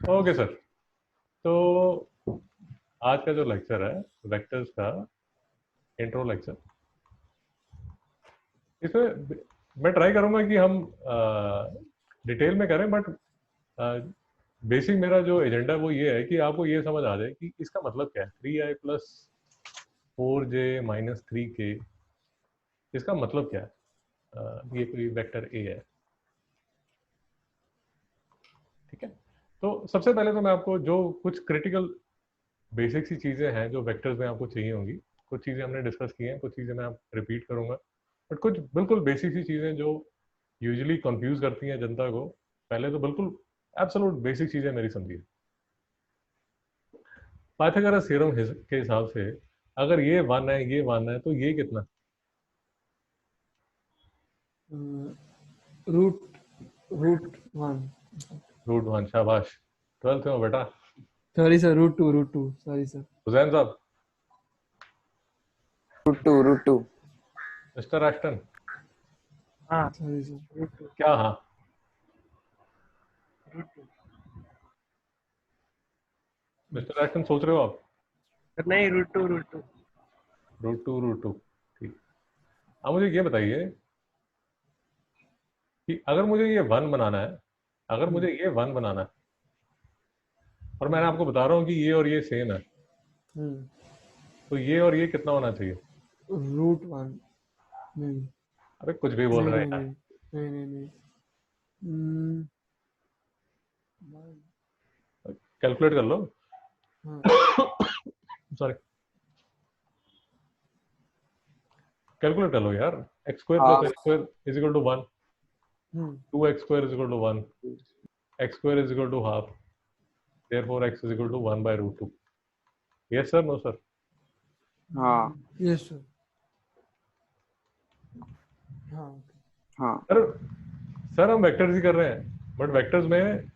Okay sir, तो आज का जो लेक्चर है वेक्टर्स का इंट्रो लेक्चर, इसमें मैं ट्राई करूंगा कि हम डिटेल में करें, बट बेसिक मेरा जो एजेंडा वो ये है कि आपको ये समझ आ जाए कि इसका मतलब क्या है। 3i+4j-3k, इसका मतलब क्या है। ये कोई वेक्टर ए है, ठीक है। तो सबसे पहले तो मैं आपको जो कुछ क्रिटिकल बेसिक सी चीज़ें हैं जो वेक्टर्स में आपको चाहिए होंगी, कुछ चीज़ें हमने डिस्कस की हैं, कुछ चीज़ें मैं आप रिपीट करूंगा, बट कुछ बिल्कुल बेसिक सी चीज़ें जो यूजुअली कंफ्यूज करती हैं जनता को, पहले तो बिल्कुल एब्सोल्यूट बेसिक चीज़ें मेरी समझिए। पाइथागोरस थ्योरम के हिसाब से अगर ये 1 है, ये 1 है, तो ये कितना? Root root 1। √1। शाबाश, 12th में हो बेटा। Sorry sir, root 2 sorry sir. Hussain साहब, √2 मिस्टर एस्टन, हाँ सॉरी सर। √2 क्या? हाँ, मिस्टर एस्टन सोच रहे हो आप? नहीं √2 √2, ठीक। अब मुझे ये बताइए कि अगर मुझे ये 1 बनाना है, अगर मुझे ये 1 बनाना है, और मैंने आपको बता रहा हूँ कि ये और ये सेम है, तो ये और ये कितना होना चाहिए? √1 नहीं। अबे कुछ भी बोल नहीं रहे हैं नहीं यार। नहीं नहीं नहीं नहीं। कैलकुलेट कर लो। हाँ सॉरी, कैलकुलेट कर लो यार। x² + x² = 1, 2x² = 1, x² = ½ therefore x = 1/√2। yes sir, no sir? हाँ यस सर। हाँ हाँ सर सर हम वेक्टर्स ही कर रहे हैं, बट वेक्टर्स में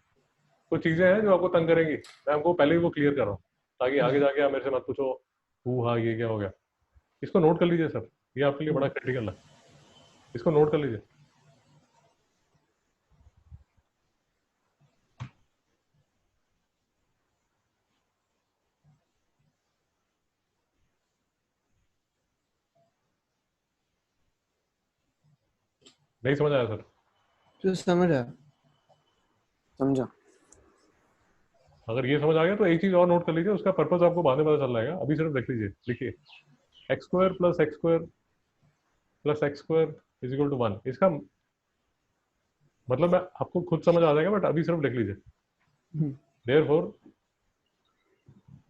कुछ चीजें हैं जो आपको तंग करेंगी। मैं आपको पहले ही वो क्लियर कर रहा हूँ, ताकि आगे जाके आप मेरे से मत पूछो हाँ ये क्या हो गया। इसको नोट कर लीजिए सर, ये आपके लिए बड़ा क्रिटिकल है, इसको नोट कर लीजिए। नहीं समझ आया सर? तो समझ आया। समझा। अगर ये समझ आ गया तो एक चीज और नोट कर लीजिए, उसका पर्पस आपको बाद में पता चल जाएगा, अभी सिर्फ देख लीजिए। लिखिए x² + x² + x² = 1। इसका मतलब मैं आपको खुद समझ आ जाएगा, बट अभी सिर्फ लिख लीजिए। therefore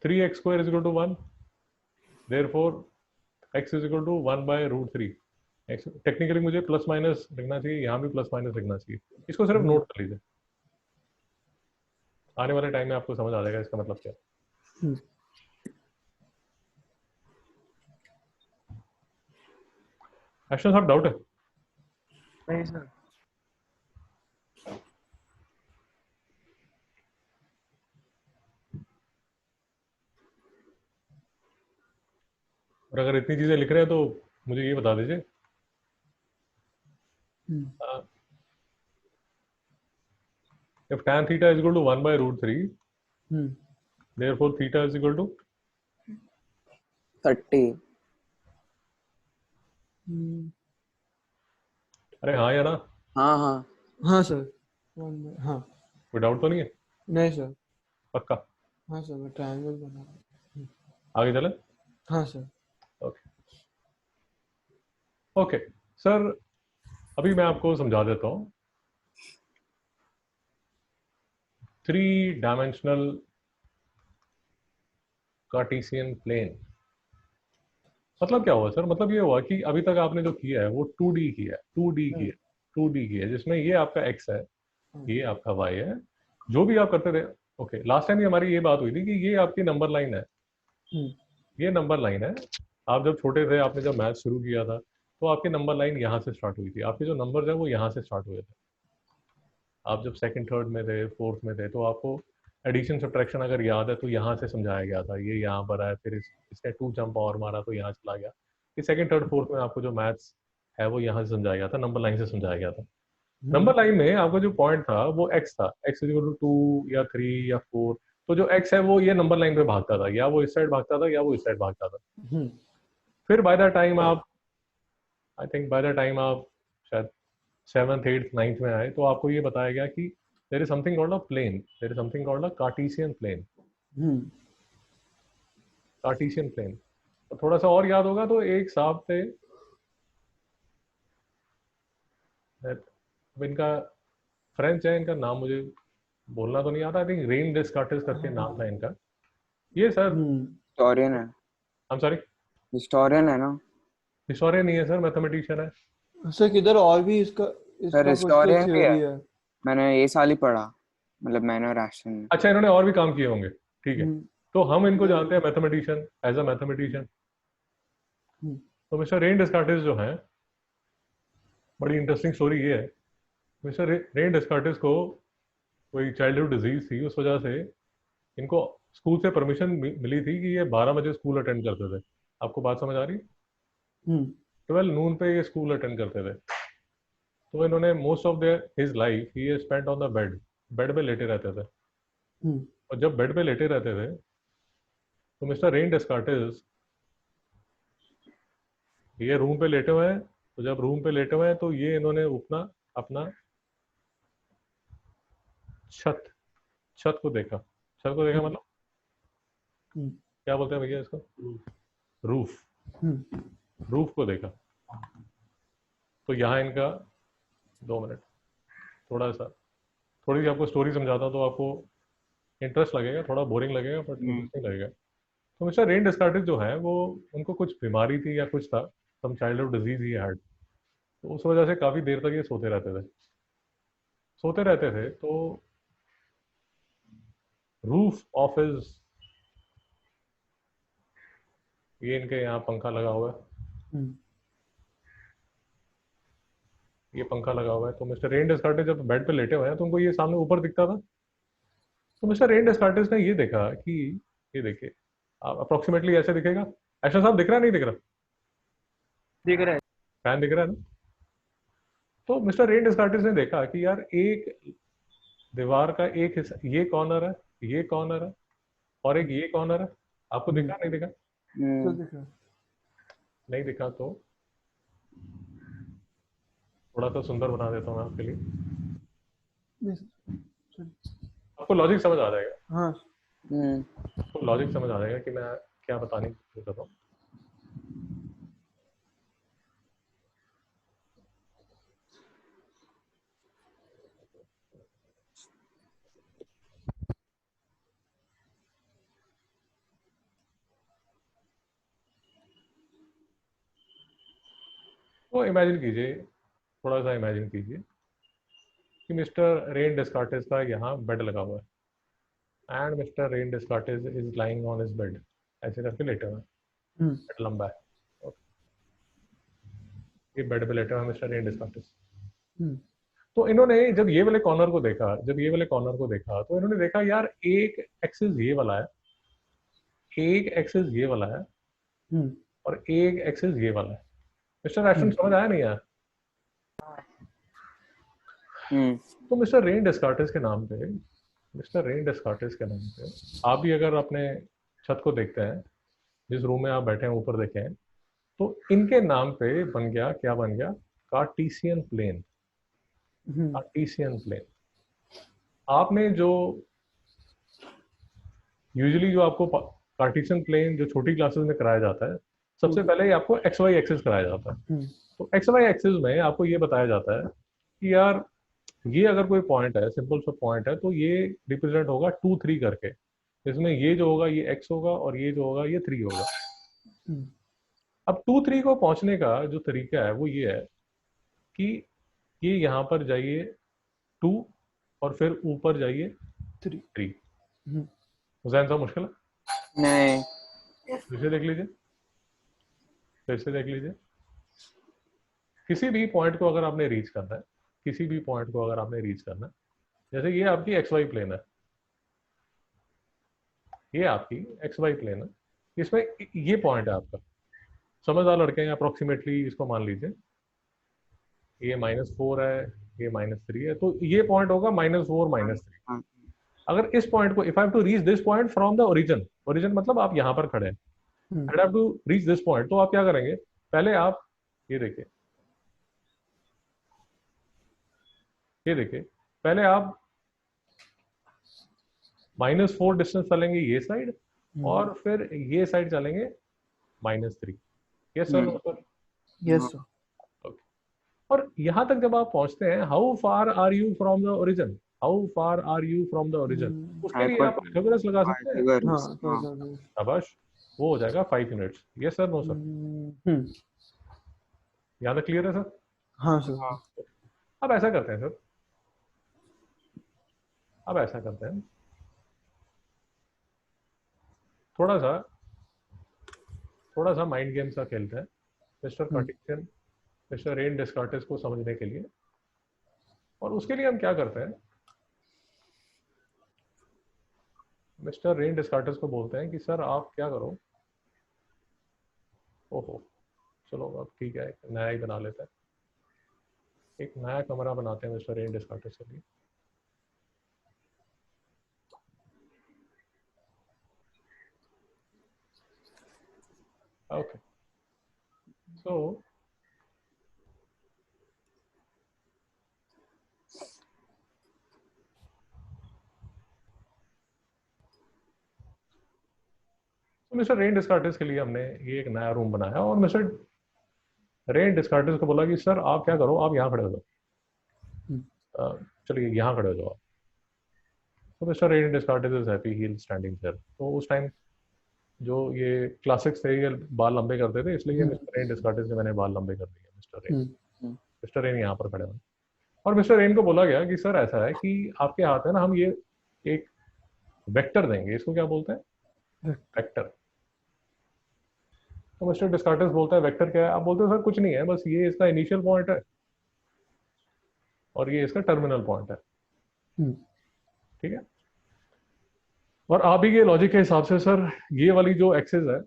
3x² = 1, therefore x = 1/√3। Technically मुझे प्लस माइनस लिखना चाहिए, यहाँ भी प्लस माइनस लिखना चाहिए। इसको सिर्फ नोट कर लीजिए, आने वाले टाइम में आपको समझ आ जाएगा इसका मतलब क्या है। एक्शन साहब डाउट है? नहीं सर। और अगर इतनी चीजें लिख रहे हैं तो मुझे ये बता दीजिए, if tan theta is equal to 1/√3, therefore theta is equal to 30। अरे हाँ या ना? हाँ हाँ हाँ सर। हाँ कोई डाउट तो नहीं है? नहीं सर। पक्का? हाँ सर, मैं ट्रायंगल बना रहा हूँ। आगे चले? हाँ सर। ओके ओके सर, अभी मैं आपको समझा देता हूँ। 3 डायमेंशनल कार्टेशियन प्लेन मतलब क्या हुआ सर? मतलब ये हुआ कि अभी तक आपने जो किया है वो 2D किया है, 2D किया है, 2D किया है, जिसमें ये आपका x है, ये आपका y है, जो भी आप करते थे। ओके, लास्ट टाइम हमारी ये बात हुई थी कि ये आपकी नंबर लाइन है, ये नंबर लाइन है। आप जब छोटे थे, आपने जब मैथ शुरू किया था, तो आपकी नंबर लाइन यहाँ से स्टार्ट हुई थी, आपके जो नंबर है वो यहाँ से स्टार्ट हुए थे। आप जब सेकंड थर्ड में थे, फोर्थ में थे, तो आपको एडिशन सब्ट्रैक्शन अगर याद है तो यहाँ से समझाया गया था, ये यहाँ पर आया, फिर इसने 2 जंप और मारा तो यहाँ चला गया। ये सेकंड थर्ड फोर्थ में आपको जो मैथ्स है वो यहाँ से समझाया गया था, नंबर लाइन से समझाया गया था। नंबर लाइन में आपका जो पॉइंट था वो x था, x इक्वल टू 2 या 3 या 4। तो जो x है वो ये नंबर लाइन पे भागता था, या वो इस साइड भागता था या वो इस साइड भागता था। फिर बाय द टाइम आप, I think by the time आप शायद 7th 8th 9th में आए, तो आपको ये बताया गया कि there is something called a plane, there is something called a Cartesian plane. Cartesian plane तो थोड़ा सा और याद होगा तो एक साहब थे, अब इनका फ्रेंच है, इनका नाम मुझे बोलना तो नहीं आता, आई थिंक रेन डेस्कार्टिस करके नाम था इनका। ये सर, हिस्टोरियन है, आई एम सॉरी, हिस्टोरियन है ना? हिस्टोरियन नहीं है सर, मैथमेटिशियन है। सर किधर और भी इसका सर इसका कुछ तो हिस्टोरियन भी थ्योरी है, है। मैंने ये साल ही पढ़ा, मतलब मैंने और एशन ने। अच्छा, इन्होंने और भी काम किए होंगे, ठीक है। हम्म, तो हम इनको जानते हैं मैथमेटिशियन, एज अ मैथमेटिशियन। तो मिस्टर रेन डेस्कार्टिस जो है, बड़ी इंटरेस्टिंग स्टोरी ये है, मिस्टर रेन डेस्कार्टिस को कोई चाइल्डहुड डिजीज थी, उस वजह से इनको स्कूल से परमिशन मिली थी कि ये 12 बजे स्कूल अटेंड करते थे। आपको बात समझ आ रही? 12 नून पे ये स्कूल अटेंड करते थे। तो इन्होंने most of their his life he spent on the bed, bed पे लेटे रहते थे। और जब बेड पे लेटे रहते थे तो मिस्टर रेन डेस्कार्टिस ये रूम पे लेटे हुए हैं। तो जब रूम पे लेटे हुए हैं तो ये इन्होंने अपना अपना छत छत को देखा। छत को देखा मतलब क्या बोलते हैं भैया इसको? रूफ। रूफ को देखा। तो यहाँ इनका 2 मिनट, थोड़ी सी आपको स्टोरी समझाता हूँ तो आपको इंटरेस्ट लगेगा, थोड़ा बोरिंग लगेगा बट इंटरेस्टिंग लगेगा। तो मिस्टर रेन डेस्कार्टिस जो है वो, उनको कुछ बीमारी थी या कुछ था, सम चाइल्डहुड डिजीज ही हैड। तो उस वजह से काफ़ी देर तक ये सोते रहते थे। तो रूफ ऑफ हिज, ये इनके यहाँ पंखा लगा हुआ है, ये पंखा लगा हुआ है। तो मिस्टर रेन डेस्कार्टिस जब बेड पे लेटे हुए हैं तो उनको ये सामने ऊपर दिखता था। तो मिस्टर रेन डेस्कार्टिस ने ये देखा कि, ये देखिए अप्रोक्सीमेटली ऐसे दिखेगा। ऐसा साहब दिख रहा है, नहीं दिख रहा? दिख रहा है। फैन दिख रहा है ना? तो मिस्टर रेन डेस्कार्टिस ने देखा कि यार एक दीवार का एक हिस्सा, ये कॉर्नर है, ये कॉर्नर है, और एक ये कॉर्नर है। आपको दिखा, नहीं दिखा? नहीं दिखा तो थोड़ा सा सुंदर बना देता हूँ मैं आपके लिए, आपको लॉजिक समझ आ जाएगा। हाँ आपको लॉजिक समझ आ जाएगा कि मैं क्या बताने की कोशिश कर रहा हूँ। तो इमेजिन कीजिए, थोड़ा सा इमेजिन कीजिए कि मिस्टर रेन डेस्कार्टिस का यहाँ बेड लगा हुआ है, and mister Rene Descartes is lying on his bed, ऐसे करके लेटे हुए हैं, बेड लंबा है। ये बेड पे लेटे हुए हैं मिस्टर रेन डेस्कार्टिस। तो इन्होंने जब ये वाले कॉर्नर को देखा, तो इन्होंने देखा यार एक एक्सिस ये वाला है, एक एक्सिस ये वाला है, और एक एक्सिस ये वाला है। मिस्टर एशन समझ आया नहीं यार? तो मिस्टर रेन डेस्कार्टिस के नाम पे, आप भी अगर अपने छत को देखते हैं, जिस रूम में आप बैठे हैं ऊपर देखे हैं, तो इनके नाम पे बन गया, क्या बन गया? Cartesian plane. Cartesian plane. आपने जो यूजुअली जो आपको कार्टेशियन प्लेन जो छोटी क्लासेस में कराया जाता है, सबसे पहले आपको एक्स वाई एक्सिस कराया जाता है। तो एक्स वाई एक्सिस में आपको ये बताया जाता है कि यार ये अगर कोई पॉइंट है, सिंपल सा पॉइंट है, तो ये रिप्रेजेंट होगा 2 3 करके। इसमें ये जो होगा ये x होगा, और ये जो होगा ये 3 होगा। अब 2 3 को पहुंचने का जो तरीका है वो ये है कि ये यहाँ पर जाइए 2, और फिर ऊपर जाइए 3। हुसैन साहब मुश्किल है? नहीं, फिर से देख लीजिए। किसी भी पॉइंट को अगर आपने रीच करना है, जैसे ये आपकी एक्स वाई प्लेन है, इसमें ये पॉइंट है आपका। समझदार लड़के हैं, अप्रोक्सीमेटली इसको मान लीजिए ये -4 है, ये -3 है, तो ये पॉइंट होगा -4 -3। हाँ अगर इस पॉइंट को, if I have to reach this point from the origin, origin मतलब आप यहाँ पर खड़े हैं, I have to reach this point, तो आप क्या करेंगे, पहले आप ये देखिए, ये देखिए, पहले आप -4 डिस्टेंस चलेंगे ये साइड, और फिर ये साइड चलेंगे -3। Yes sir, no sir? Yes sir. और यहां तक जब आप पहुंचते हैं, how far are you from the origin, how far are you from the origin, उसके लिए आप पाइथागोरस लगा सकते हैं। पाइथागोरस, हाँ हाँ शाबाश, वो हो जाएगा 5 units. Yes sir, no sir? यहाँ तक क्लियर है सर? हाँ सर। हाँ अब ऐसा करते हैं सर, अब ऐसा करते हैं, थोड़ा सा माइंड गेम सा खेलते हैं मिस्टर कार्टेशियन, मिस्टर रेन डेस्कार्टेस को समझने के लिए। और उसके लिए हम क्या करते हैं, मिस्टर रेन डेस्कार्टेस को बोलते हैं कि सर आप क्या करो, ओहो चलो अब ठीक है, एक नया ही बना लेते हैं, एक नया कमरा बनाते हैं मिस्टर रेन डेस्कार्टेस के लिए। ओके, सो मिस्टर रेन डेस्कार्टेस के लिए हमने ये एक नया रूम बनाया, और मिस्टर रेन डेस्कार्टेस को बोला कि सर आप क्या करो, आप यहाँ खड़े हो जाओ, चलिए यहाँ खड़े हो जाओ आप। तो mister Rene Descartes is happy, he is standing there. तो उस टाइम जो ये क्लासिक्स थे, ये बाल लंबे करते थे, इसलिए मिस्टर रेन डेस्कार्टेस ने मैंने बाल लंबे कर दिए। मिस्टर रेन यहाँ पर खड़े हुए, और मिस्टर रेन को बोला गया कि सर ऐसा है कि आपके हाथ है ना, हम ये एक वेक्टर देंगे, इसको क्या बोलते हैं, वेक्टर। तो मिस्टर डेस्कार्टेस बोलता है वेक्टर क्या है, आप बोलते हो सर कुछ नहीं है, बस ये इसका इनिशियल पॉइंट है और ये इसका टर्मिनल पॉइंट है, ठीक है। और आप ही के लॉजिक के हिसाब से सर, ये वाली जो एक्सिस है,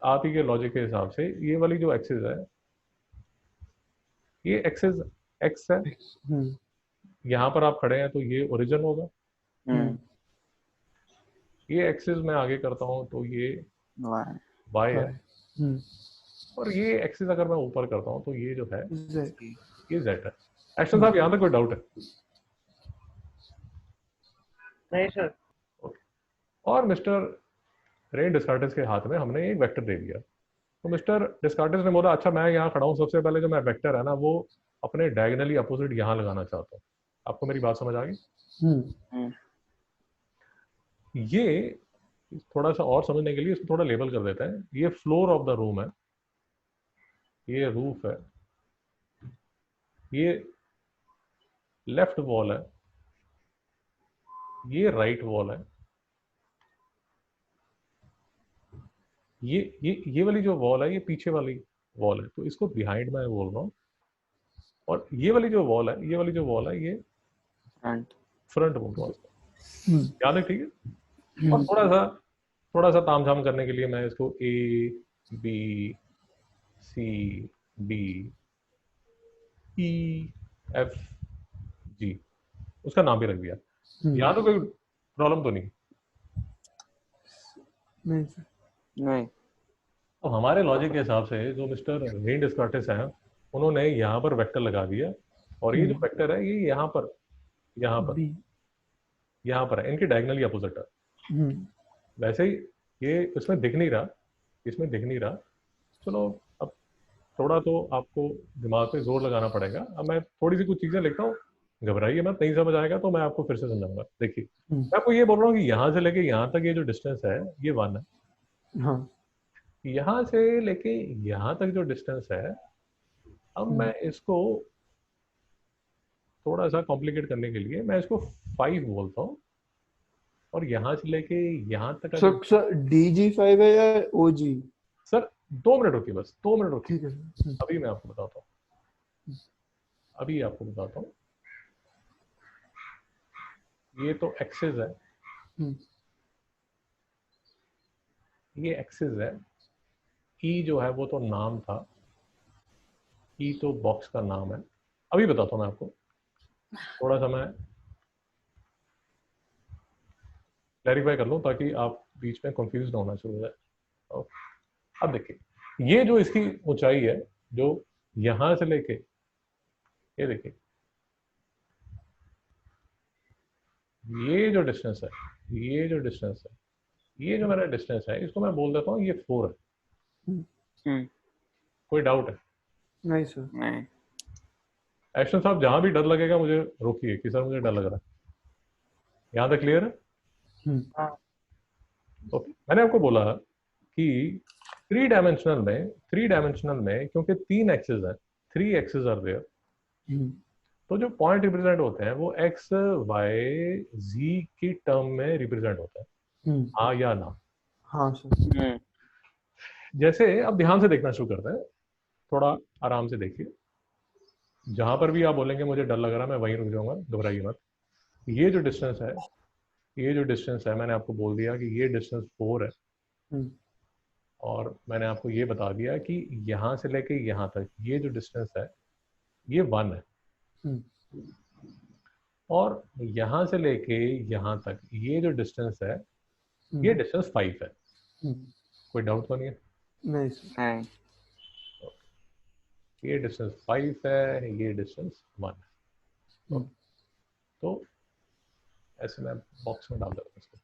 आप ही के लॉजिक के हिसाब से ये वाली जो एक्सिस है, ये एक्सिस एक्स है, यहाँ पर आप खड़े हैं तो ये ओरिजिन होगा। ये एक्सिस मैं आगे करता हूँ तो ये y है, और ये एक्सिस अगर मैं ऊपर करता हूँ तो ये जो है ये z है। एक्शन साहब, यहाँ तक कोई डाउट है? नहीं सर। और मिस्टर रेन डेस्कार्टेस के हाथ में हमने एक वेक्टर दे दिया, तो मिस्टर डेस्कार्टेस ने बोला अच्छा मैं यहाँ खड़ा हूँ, सबसे पहले जो मैं वेक्टर है ना वो अपने डायगोनली अपोजिट यहाँ लगाना चाहता हूँ। आपको मेरी बात समझ आ गई? ये थोड़ा सा और समझने के लिए इसको थोड़ा लेबल कर देते हैं। ये फ्लोर ऑफ द रूम है, ये रूफ है, ये लेफ्ट वॉल है, ये राइट वॉल है, ये वाली जो वॉल है ये पीछे वाली वॉल है, तो इसको बिहाइंड मैं बोल रहा हूँ। और ये वाली जो वॉल है, ये वाली जो वॉल है ये फ्रंट बोल रहा हूँ। याद है? ठीक है। और थोड़ा सा तामझाम करने के लिए मैं इसको A B C D E F G उसका नाम भी रख दिया। यहाँ तो कोई प्रॉब्लम तो नहीं? नहीं सर। नहीं। तो हमारे लॉजिक के हिसाब से जो मिस्टर रेन डेस्कार्टेस हैं, उन्होंने यहाँ पर वेक्टर लगा दिया, और ये जो वेक्टर है ये यहाँ पर है, इनके डायगोनली अपोजिट है। वैसे ही ये इसमें दिख नहीं रहा, इसमें दिख नहीं रहा। चलो अब थोड़ा तो आपको दिमाग पे जोर लगाना पड़ेगा। अब मैं थोड़ी सी कुछ चीजें लिखता हूँ, घबराइए मत, नहीं समझ आएगा तो मैं आपको फिर से समझाऊंगा। देखिए मैं आपको ये बोल रहा हूँ कि यहाँ से लेके यहाँ तक ये जो डिस्टेंस है ये 1 है। हाँ। यहाँ से लेके यहाँ तक जो डिस्टेंस है, अब मैं इसको थोड़ा सा कॉम्प्लिकेट करने के लिए मैं इसको 5 बोलता हूँ, और यहाँ से लेके यहाँ तक सर DG5 है या OG? सर 2 मिनट रुकिए, बस 2 मिनट रुकिए, ठीक है। अभी मैं आपको बताता हूँ, अभी आपको बताता हूँ। ये तो एक्सिस है, ये एक्सिस है। ई जो है वो तो नाम था, ई तो बॉक्स का नाम है, अभी बताता हूँ मैं आपको, थोड़ा सा मैं क्लैरिफाई कर लूँ ताकि आप बीच में कंफ्यूज ना होना शुरू हो जाए। अब देखिए, ये जो इसकी ऊंचाई है, जो यहां से लेके, ये देखिए, ये जो डिस्टेंस है, ये जो डिस्टेंस है, ये जो मेरा डिस्टेंस है, इसको मैं बोल देता हूँ ये 4 है। हम्म, कोई डाउट है? नहीं सर। नहीं। एक्शन साहब, जहां भी डर लगेगा मुझे रोकिए कि सर मुझे डर लग रहा है। यहां तक क्लियर है? हाँ ओके, मैंने आपको बोला कि थ्री डायमेंशनल में क्योंकि 3 एक्सेस है, 3 एक्सेस आर देयर, तो जो पॉइंट रिप्रेजेंट होते हैं वो एक्स वाई जी की टर्म में रिप्रेजेंट होते हैं, हाँ या ना? हाँ सर। जैसे अब ध्यान से देखना शुरू करते हैं, थोड़ा आराम से देखिए, जहां पर भी आप बोलेंगे मुझे डर लग रहा है मैं वहीं रुक जाऊंगा, घबराइए मत। ये जो डिस्टेंस है, ये जो डिस्टेंस है, मैंने आपको बोल दिया कि ये डिस्टेंस 4 है, और मैंने आपको ये बता दिया कि यहां से लेके यहां तक ये जो डिस्टेंस है ये 1 है, और यहां से लेके यहां तक ये जो डिस्टेंस है ये डिस्टेंस 5 है। कोई डाउट तो नहीं है? नहीं सर। नहीं। ये डिस्टेंस 5 है, ये डिस्टेंस 1 है। तो ऐसे मैं बॉक्स में डाल देता हूँ इसको।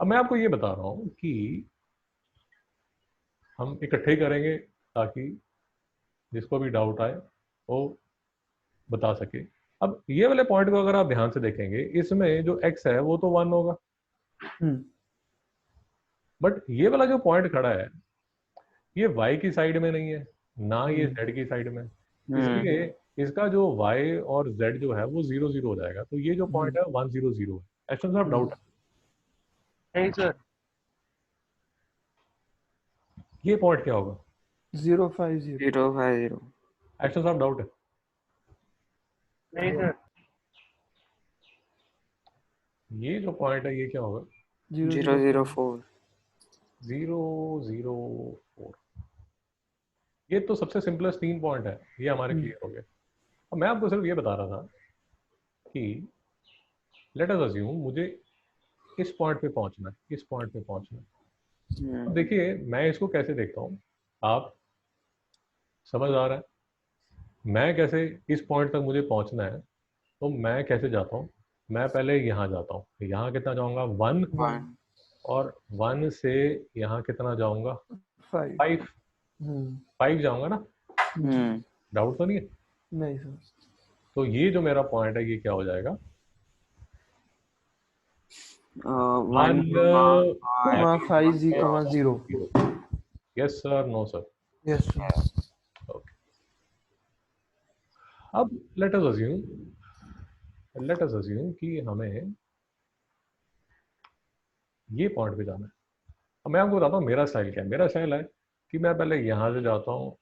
अब मैं आपको ये बता रहा हूँ कि हम इकट्ठे ही करेंगे ताकि जिसको भी डाउट आए वो बता सके। अब ये वाले पॉइंट को अगर आप ध्यान से देखेंगे, इसमें जो x है वो तो 1 होगा, बट ये वाला जो पॉइंट खड़ा है ये y की साइड में नहीं है, ना ये z की साइड में, इसलिए इसका जो y और z जो है वो 0 0 हो जाएगा, तो ये जो पॉइंट है 1 0 0 है। एक्शन साहब डाउट है? नहीं सर। ये पॉइंट क्या होगा? 050। 050। एक्शन साहब डाउट है? नहीं सर। ये जो पॉइंट है ये क्या होगा? 004। 0 0 4। ये तो सबसे सिंपलेस्ट 3 पॉइंट है, ये हमारे क्लियर हो गए। अब मैं आपको सिर्फ ये बता रहा था कि लेट अस अज्यूम मुझे इस पॉइंट पे पहुंचना है, इस पॉइंट पे पहुंचना है। अब देखिए मैं इसको कैसे देखता हूँ, आप समझ आ रहा है मैं कैसे इस पॉइंट तक मुझे पहुंचना है? तो मैं कैसे जाता हूँ, मैं पहले यहाँ जाता हूँ, यहाँ कितना जाऊंगा 1, 1। और 1 से यहाँ कितना जाऊंगा 5। 5, 5 जाऊंगा ना? डाउट तो नहीं है? नहीं सर। तो ये जो मेरा पॉइंट है ये क्या हो जाएगा? 1, 50, 0। Yes sir, no sir? Yes sir. Okay, अब लेट अस अज्यूम कि हमें ये पॉइंट पे जाना है। अब मैं आपको बताता हूँ मेरा स्टाइल क्या है। मेरा स्टाइल है कि मैं पहले यहाँ से जाता हूँ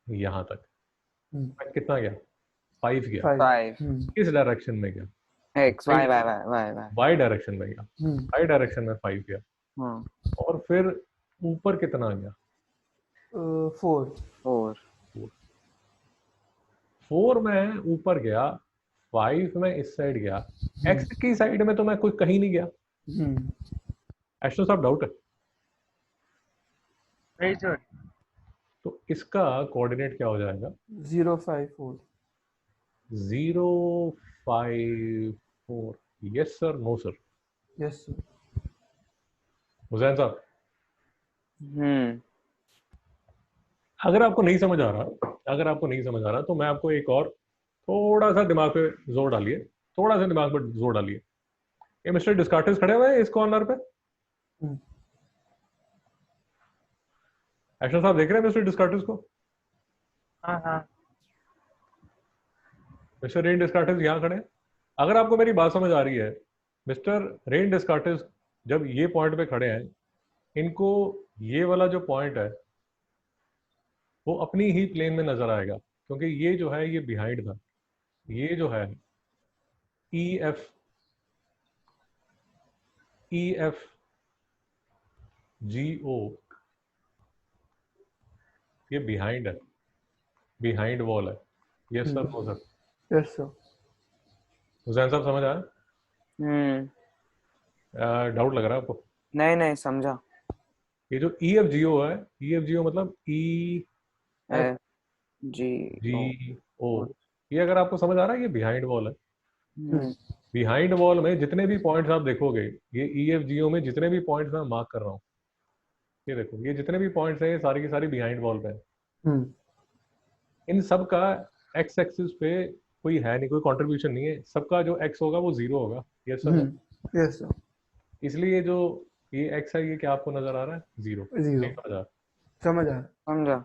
यहाँ तक, मैं कितना गया 5 गया, 5। किस डायरेक्शन में गया? X, Y, Y, Y, Y, Y। Y direction में गया, वाई डायरेक्शन में 5 गया, और फिर ऊपर कितना गया? 4। 4 में ऊपर गया, 5 में इस साइड गया, एक्स की साइड में तो मैं कुछ कहीं नहीं गया। एक्शन साहब डाउट है? नहीं सर। तो इसका कोऑर्डिनेट क्या हो जाएगा? 054। 054। Yes sir, no sir? Yes sir. Hussain साहब, अगर आपको नहीं समझ आ रहा तो मैं आपको एक और थोड़ा सा दिमाग पे जोर डालिए, थोड़ा सा दिमाग पे जोर डालिए। ये मिस्टर डिस्कार्टिस खड़े हुए हैं इस कॉर्नर पे। एक्शन साहब देख रहे हैं मिस्टर डिस्कार्टिस को? हाँ हाँ। मिस्टर रेन डिस्कार्टिस यहाँ खड़े हैं। अगर आपको मेरी बात समझ आ रही है, मिस्टर रेन डिस्कार्टिस जब ये पॉइंट पे खड़े हैं, इनको ये वाला जो पॉइंट है वो अपनी ही प्लेन में नजर आएगा, क्योंकि ये जो है ये बिहाइंड था, ये जो है EF GO ये बिहाइंड है, बिहाइंड वॉल है। Yes sir, no sir? Yes sir. Hussain साहब समझ आया? डाउट लग रहा है आपको? नहीं नहीं समझा। ये जो ई एफ जी ओ है, ई एफ जी ओ मतलब ई एफ जी जी ओ। ओ, ये अगर आपको समझ आ रहा है, ये बिहाइंड वॉल है। हम्म, बिहाइंड वॉल में जितने भी पॉइंट्स आप देखोगे, ये ई एफ जी ओ में जितने भी पॉइंट्स मैं मार्क कर रहा हूँ, ये देखो, ये जितने भी पॉइंट्स हैं ये सारी की सारी बिहाइंड वॉल पे हैं। हम्म, इन सब का एक्स एक्सिस पे कोई है नहीं, कोई कंट्रीब्यूशन नहीं है, सबका जो एक्स होगा वो जीरो होगा। Yes sir? Yes sir. इसलिए जो ये एक्स है, ये क्या आपको नजर आ रहा है? जीरो। जीरो। नहीं समझ आ रहा? समझ आया। समझा।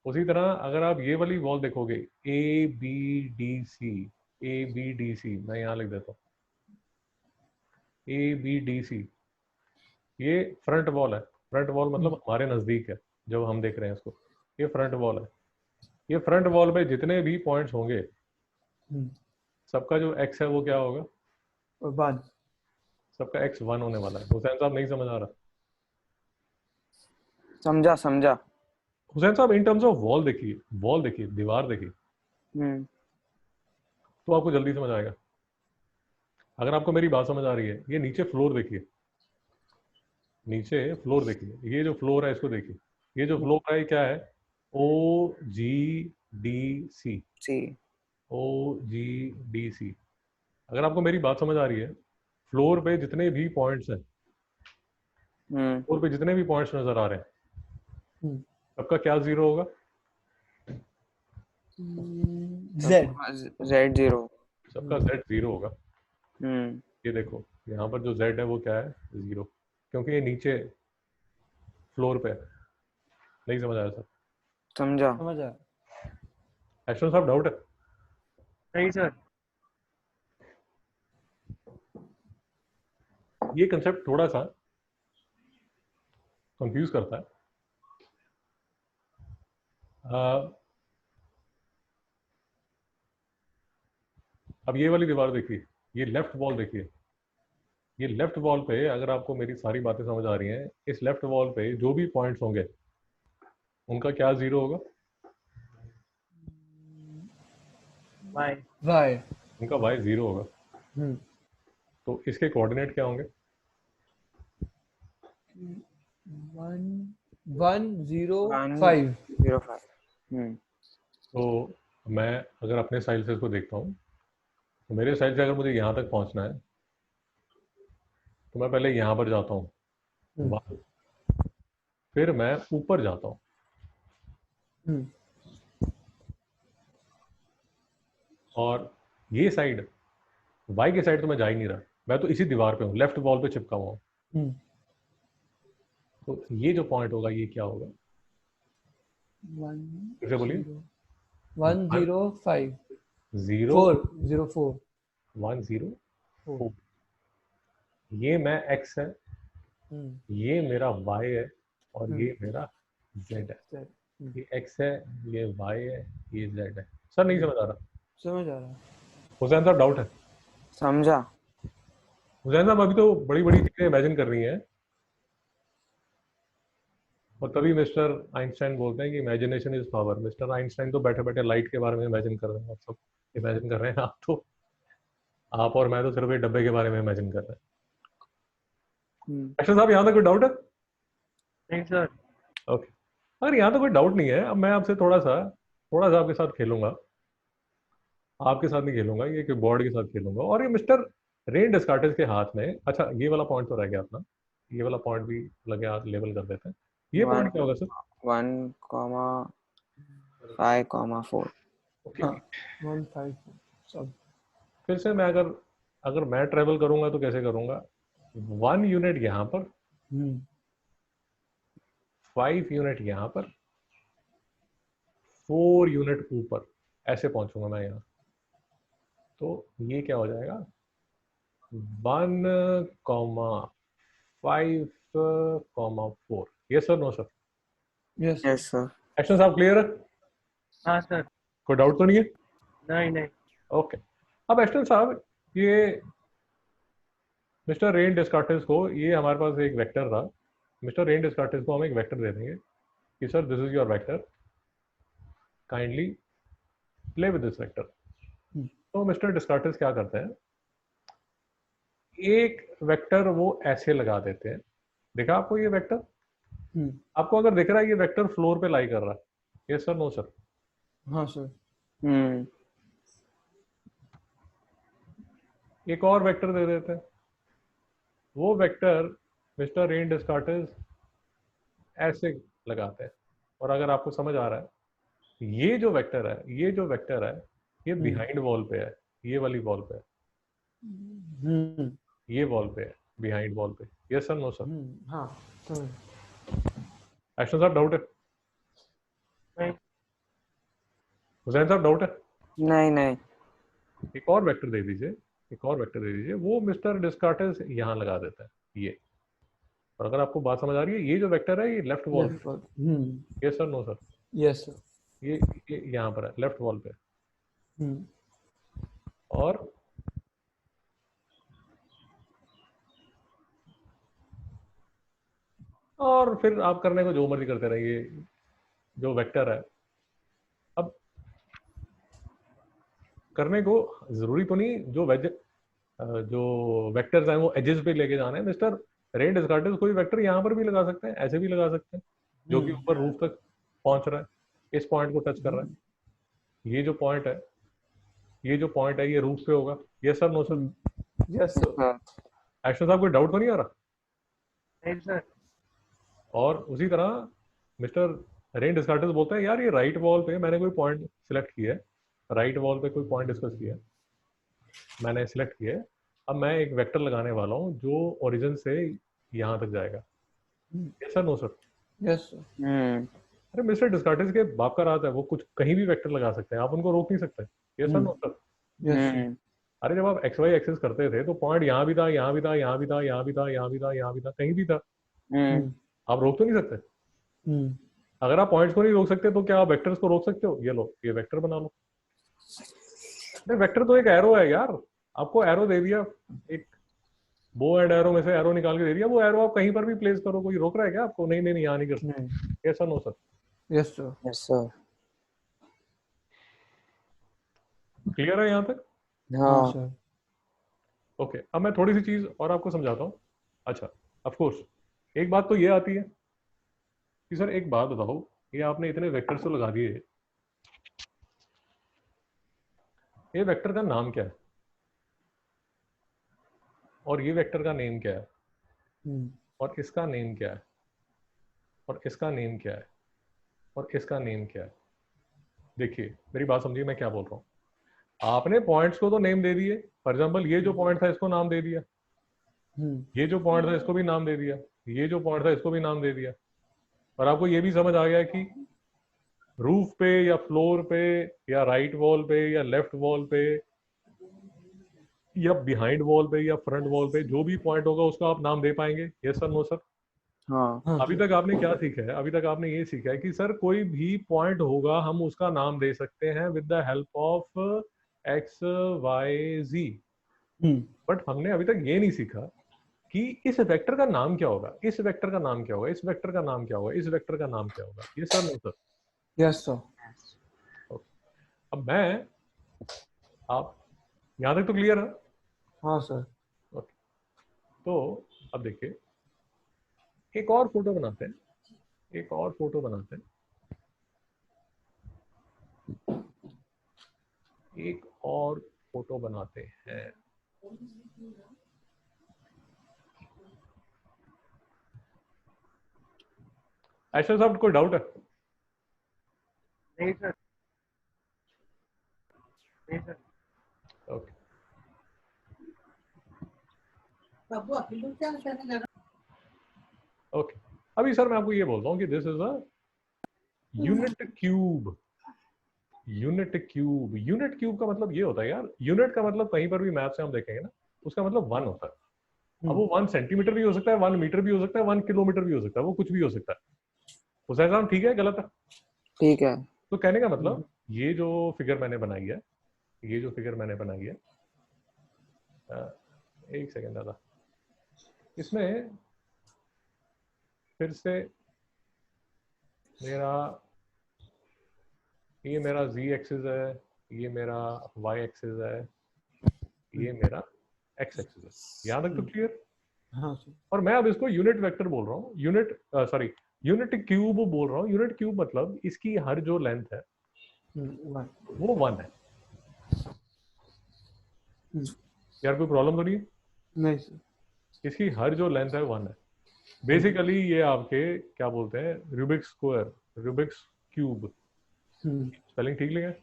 उसी तरह अगर आप ये वाली वॉल देखोगे, A B D C, A B D C, मैं यहाँ लिख देता हूँ, ए बी डी सी, ये फ्रंट वॉल है। फ्रंट वॉल मतलब हमारे नजदीक है, जो हम देख रहे हैं इसको, ये फ्रंट वॉल है। ये फ्रंट वॉल पे जितने भी पॉइंट्स होंगे, हम्म, सबका जो एक्स है वो क्या होगा? और 1। सबका एक्स 1 होने वाला है। हुसैन साहब नहीं समझ आ रहा? समझा समझा। हुसैन साहब इन टर्म्स ऑफ वॉल देखिए, वॉल देखिए, दीवार देखिए, हम्म, तो आपको जल्दी समझ आएगा। अगर आपको मेरी बात समझ आ रही है, ये नीचे फ्लोर देखिए, नीचे फ्लोर देखिए, ये जो फ्लोर है इसको देखिए, ये जो फ्लोर है ये क्या है? ओ जी डी सी, सी। ओ जी डी सी। अगर आपको मेरी बात समझ आ रही है, फ्लोर पे जितने भी पॉइंट्स हैं, हम्म, फ्लोर पे जितने भी पॉइंट्स नजर आ रहे हैं, सबका क्या जीरो होगा? जेड। Z zero. सबका जेड जीरो होगा। हम्म, ये देखो, यहाँ पर जो जेड है वो क्या है? जीरो, क्योंकि ये नीचे फ्लोर पे है। नहीं समझ आया सर? समझा। समझ आया। एश्विन साहब डाउट है? नहीं सर। ये कंसेप्ट थोड़ा सा कंफ्यूज करता है। अब ये वाली दीवार देखिए, ये लेफ्ट वॉल देखिए, ये लेफ्ट वॉल पे अगर आपको मेरी सारी बातें समझ आ रही हैं, इस लेफ्ट वॉल पे जो भी पॉइंट्स होंगे उनका क्या जीरो होगा? वाई। वाई। उनका वाई जीरो होगा। तो इसके कोऑर्डिनेट क्या होंगे? 1,1,0,5। 1,0,5। हम्म, तो मैं अगर अपने साइड से इसको देखता हूँ, तो मेरे साइड से अगर मुझे यहाँ तक पहुँचना है, तो मैं पहले यहाँ पर जाता हूँ, फिर मैं ऊपर जाता हूँ, और ये साइड, वाई के साइड तो मैं जा ही नहीं रहा, मैं तो इसी दीवार पे हूँ, लेफ्ट वॉल पे चिपका हुआ हूँ। तो ये जो पॉइंट होगा ये क्या होगा? फिर से बोलिए। 1,0,5. जीरो 4,0,4. 1,0,4। ये मैं एक्स है, ये मेरा वाई है, और ये मेरा जेड है। ये एक्स है, ये वाई है, ये जेड है। सर नहीं समझ आ रहा? समझ आ रहा। हुसैन साहब डाउट है? समझा। हुसैन साहब अभी तो बड़ी बड़ी चीजें इमेजिन कर रही हैं, और तभी मिस्टर आइंस्टाइन बोलते हैं कि imagination is power. Mister Einstein तो बैठे बैठे लाइट के बारे में इमेजिन कर रहे हैं, आप सब इमेजिन कर रहे हैं, आप और मैं तो सिर्फ एक डब्बे के बारे में इमेजिन कर रहे हैं। अच्छा साहब, यहाँ तक कोई डाउट है? नहीं सर। ओके, अगर यहाँ तो कोई डाउट नहीं है, अब मैं आपसे थोड़ा सा आपके साथ खेलूंगा। आपके साथ नहीं खेलूंगा, ये कि बोर्ड के साथ खेलूंगा। और ये मिस्टर रेन डिस्कार्टिस के हाथ में, अच्छा ये वाला पॉइंट तो रह गया अपना, ये वाला पॉइंट भी लगे हाथ लेवल कर देते हैं। ये पॉइंट क्या होगा सर? 1,5,4। ओके, 1,5,4. सब फिर से मैं अगर मैं ट्रेवल करूंगा तो कैसे करूंगा? 1 यूनिट यहाँ पर, 5 यूनिट यहाँ पर, 4 यूनिट ऊपर, ऐसे पहुंचूंगा मैं यहाँ। तो ये क्या हो जाएगा? 1,5,4। Yes sir, no sir? Yes yes sir. एक्शन साहब क्लियर है? हाँ सर। कोई डाउट तो नहीं है? नहीं नहीं। ओके, अब एस्टन साहब, ये मिस्टर रेन डिस्कार्टिस को, ये हमारे पास एक वेक्टर था, मिस्टर रेन डिस्कार्टिस को हम एक वेक्टर दे देंगे कि sir this is your vector, kindly play with this vector. तो मिस्टर डिस्कार्टिस क्या करते हैं, एक वेक्टर वो ऐसे लगा देते हैं, देखा आपको ये वेक्टर, आपको अगर दिख रहा है ये वेक्टर फ्लोर पे लाई कर रहा है, यस सर नो सर? हाँ सर। एक और वेक्टर दे देते हैं, वो वेक्टर मिस्टर रेन डिस्कार्टिस ऐसे लगाते हैं, और अगर आपको समझ आ रहा है ये जो वेक्टर है, ये जो वेक्टर है ये बिहाइंड वॉल पे है, ये वाली वॉल पे है, ये वॉल पे है, बिहाइंड वॉल पे। Yes sir no sir? हाँ सर। अश्विन साहब डाउट है? नहीं हुसैन साहब डाउट है? नहीं नहीं। एक और वेक्टर दे दीजिए, एक और वेक्टर दे दीजिए, वो मिस्टर डिस्कार्टिस यहाँ लगा देता है ये। और अगर आपको बात समझ आ रही है, ये जो वेक्टर है ये लेफ्ट वॉल पे, yes sir no sir? Yes sir. ये यहाँ पर है लेफ्ट वॉल पे। और फिर आप करने को जो मर्जी करते रहिए, जो वेक्टर है अब करने को जरूरी तो नहीं, जो वेक्टर्स हैं वो एजेस पे लेके जाने हैं। मिस्टर रेन डिस्कार्टिस कोई वेक्टर यहाँ पर भी लगा सकते हैं, ऐसे भी लगा सकते हैं, जो कि ऊपर रूफ तक पहुंच रहा है, इस पॉइंट को टच कर रहा है। ये जो पॉइंट है, ये जो पॉइंट है ये रूफ पे होगा। Yes sir no sir? Yes sir. एक्शन साहब कोई डाउट तो नहीं आ रहा? नहीं सर। और उसी तरह मिस्टर रेन डिस्कार्टिस बोलते हैं यार ये राइट वॉल पे मैंने कोई पॉइंट सिलेक्ट किया है, राइट वॉल पे कोई पॉइंट डिस्कस किया है, मैंने सिलेक्ट किया है, अब मैं एक वेक्टर लगाने वाला हूँ जो ओरिजिन से यहाँ तक जाएगा। Yes sir no sir? Yes sir. अरे मिस्टर डिस्कार्टिस के बाप का राज है, वो कुछ कहीं भी वेक्टर लगा सकते हैं, आप उनको रोक नहीं सकते। Yes sir no sir? Yes sir. अरे जब आप एक्स वाई एक्सेस करते थे तो पॉइंट यहाँ भी था, यहाँ भी था, यहाँ भी था, यहाँ भी था, यहाँ भी था, यहाँ भी था, कहीं भी था, आप रोक तो नहीं सकते। अगर आप पॉइंट्स को नहीं रोक सकते तो क्या आप वेक्टर्स को रोक सकते हो? ये लो ये वेक्टर बना लो। नहीं वेक्टर तो एक एरो है यार, आपको एरो दे दिया, एक बो एंड एरो में से एरो निकाल के दे दिया, वो एरो आप कहीं पर भी प्लेस करो, कोई रोक रहा है क्या आपको? नहीं नहीं नहीं, यहाँ नहीं कर सकते। Yes sir no sir? Yes sir. Yes sir. Clear है यहाँ तक? हाँ सर। ओके, अब मैं थोड़ी सी चीज और आपको समझाता हूँ। अच्छा, ऑफ कोर्स एक बात तो ये आती है कि सर एक बात बताओ, ये आपने इतने वेक्टर्स तो लगा दिए, ये वेक्टर का नाम क्या है और ये वेक्टर का नेम क्या है और इसका नेम क्या है और इसका नेम क्या है और इसका नेम क्या है? देखिए मेरी बात समझिए मैं क्या बोल रहा हूँ। आपने पॉइंट्स को तो नेम दे दिए, फॉर एग्जांपल ये जो पॉइंट था इसको नाम दे दिया, ये जो पॉइंट था इसको भी नाम दे दिया, ये जो पॉइंट था इसको भी नाम दे दिया, और आपको ये भी समझ आ गया कि रूफ पे या फ्लोर पे या राइट वॉल पे या लेफ्ट वॉल पे या बिहाइंड वॉल पे या फ्रंट वॉल पे जो भी पॉइंट होगा उसका आप नाम दे पाएंगे। Yes sir no sir? हाँ। अभी तक आपने क्या सीखा है? अभी तक आपने ये सीखा है कि सर कोई भी पॉइंट होगा हम उसका नाम दे सकते हैं with the help of X Y Z, but हमने अभी तक ये नहीं सीखा कि इस वेक्टर का नाम क्या होगा, इस वेक्टर का नाम क्या होगा, इस वेक्टर का नाम क्या होगा, इस वेक्टर का नाम क्या होगा। ये sir no sir? Yes sir. अब मैं आप यहाँ तक तो क्लियर है? हाँ सर। ओके, तो अब देखिए एक और फोटो बनाते हैं, एक और फोटो बनाते हैं, एक और फोटो बनाते हैं। ऐसा साहब कोई डाउट है? नहीं सर। नहीं सर। ओके, ओके, अभी सर मैं आपको ये बोलता हूँ कि this is a unit cube. Unit cube, unit cube का मतलब ये होता है यार, यूनिट का मतलब कहीं पर भी मैप से हम देखेंगे ना उसका मतलब वन होता है। अब वो 1 सेंटीमीटर भी हो सकता है, 1 मीटर भी हो सकता है, 1 किलोमीटर भी हो सकता है, वो कुछ भी हो सकता है। हुसैन साहब ठीक है गलत है? ठीक है। तो कहने का मतलब ये जो फिगर मैंने बनाई है, ये जो फिगर मैंने बनाई है, एक सेकेंड दादा, इसमें फिर से मेरा ये मेरा z एक्सिस है, ये मेरा y एक्सिस है, ये मेरा x एक्सिस है। यहाँ तक तो क्लियर? हाँ सर। और मैं अब इसको यूनिट वेक्टर बोल रहा हूँ, यूनिट क्यूब बोल रहा हूँ। यूनिट क्यूब मतलब इसकी हर जो लेंथ है वन। वो 1 है। यार कोई प्रॉब्लम तो नहीं है? नहीं सर। इसकी हर जो लेंथ है 1 है। बेसिकली ये आपके क्या बोलते हैं, Rubik's square, Rubik's cube. Spelling ठीक लिखा है?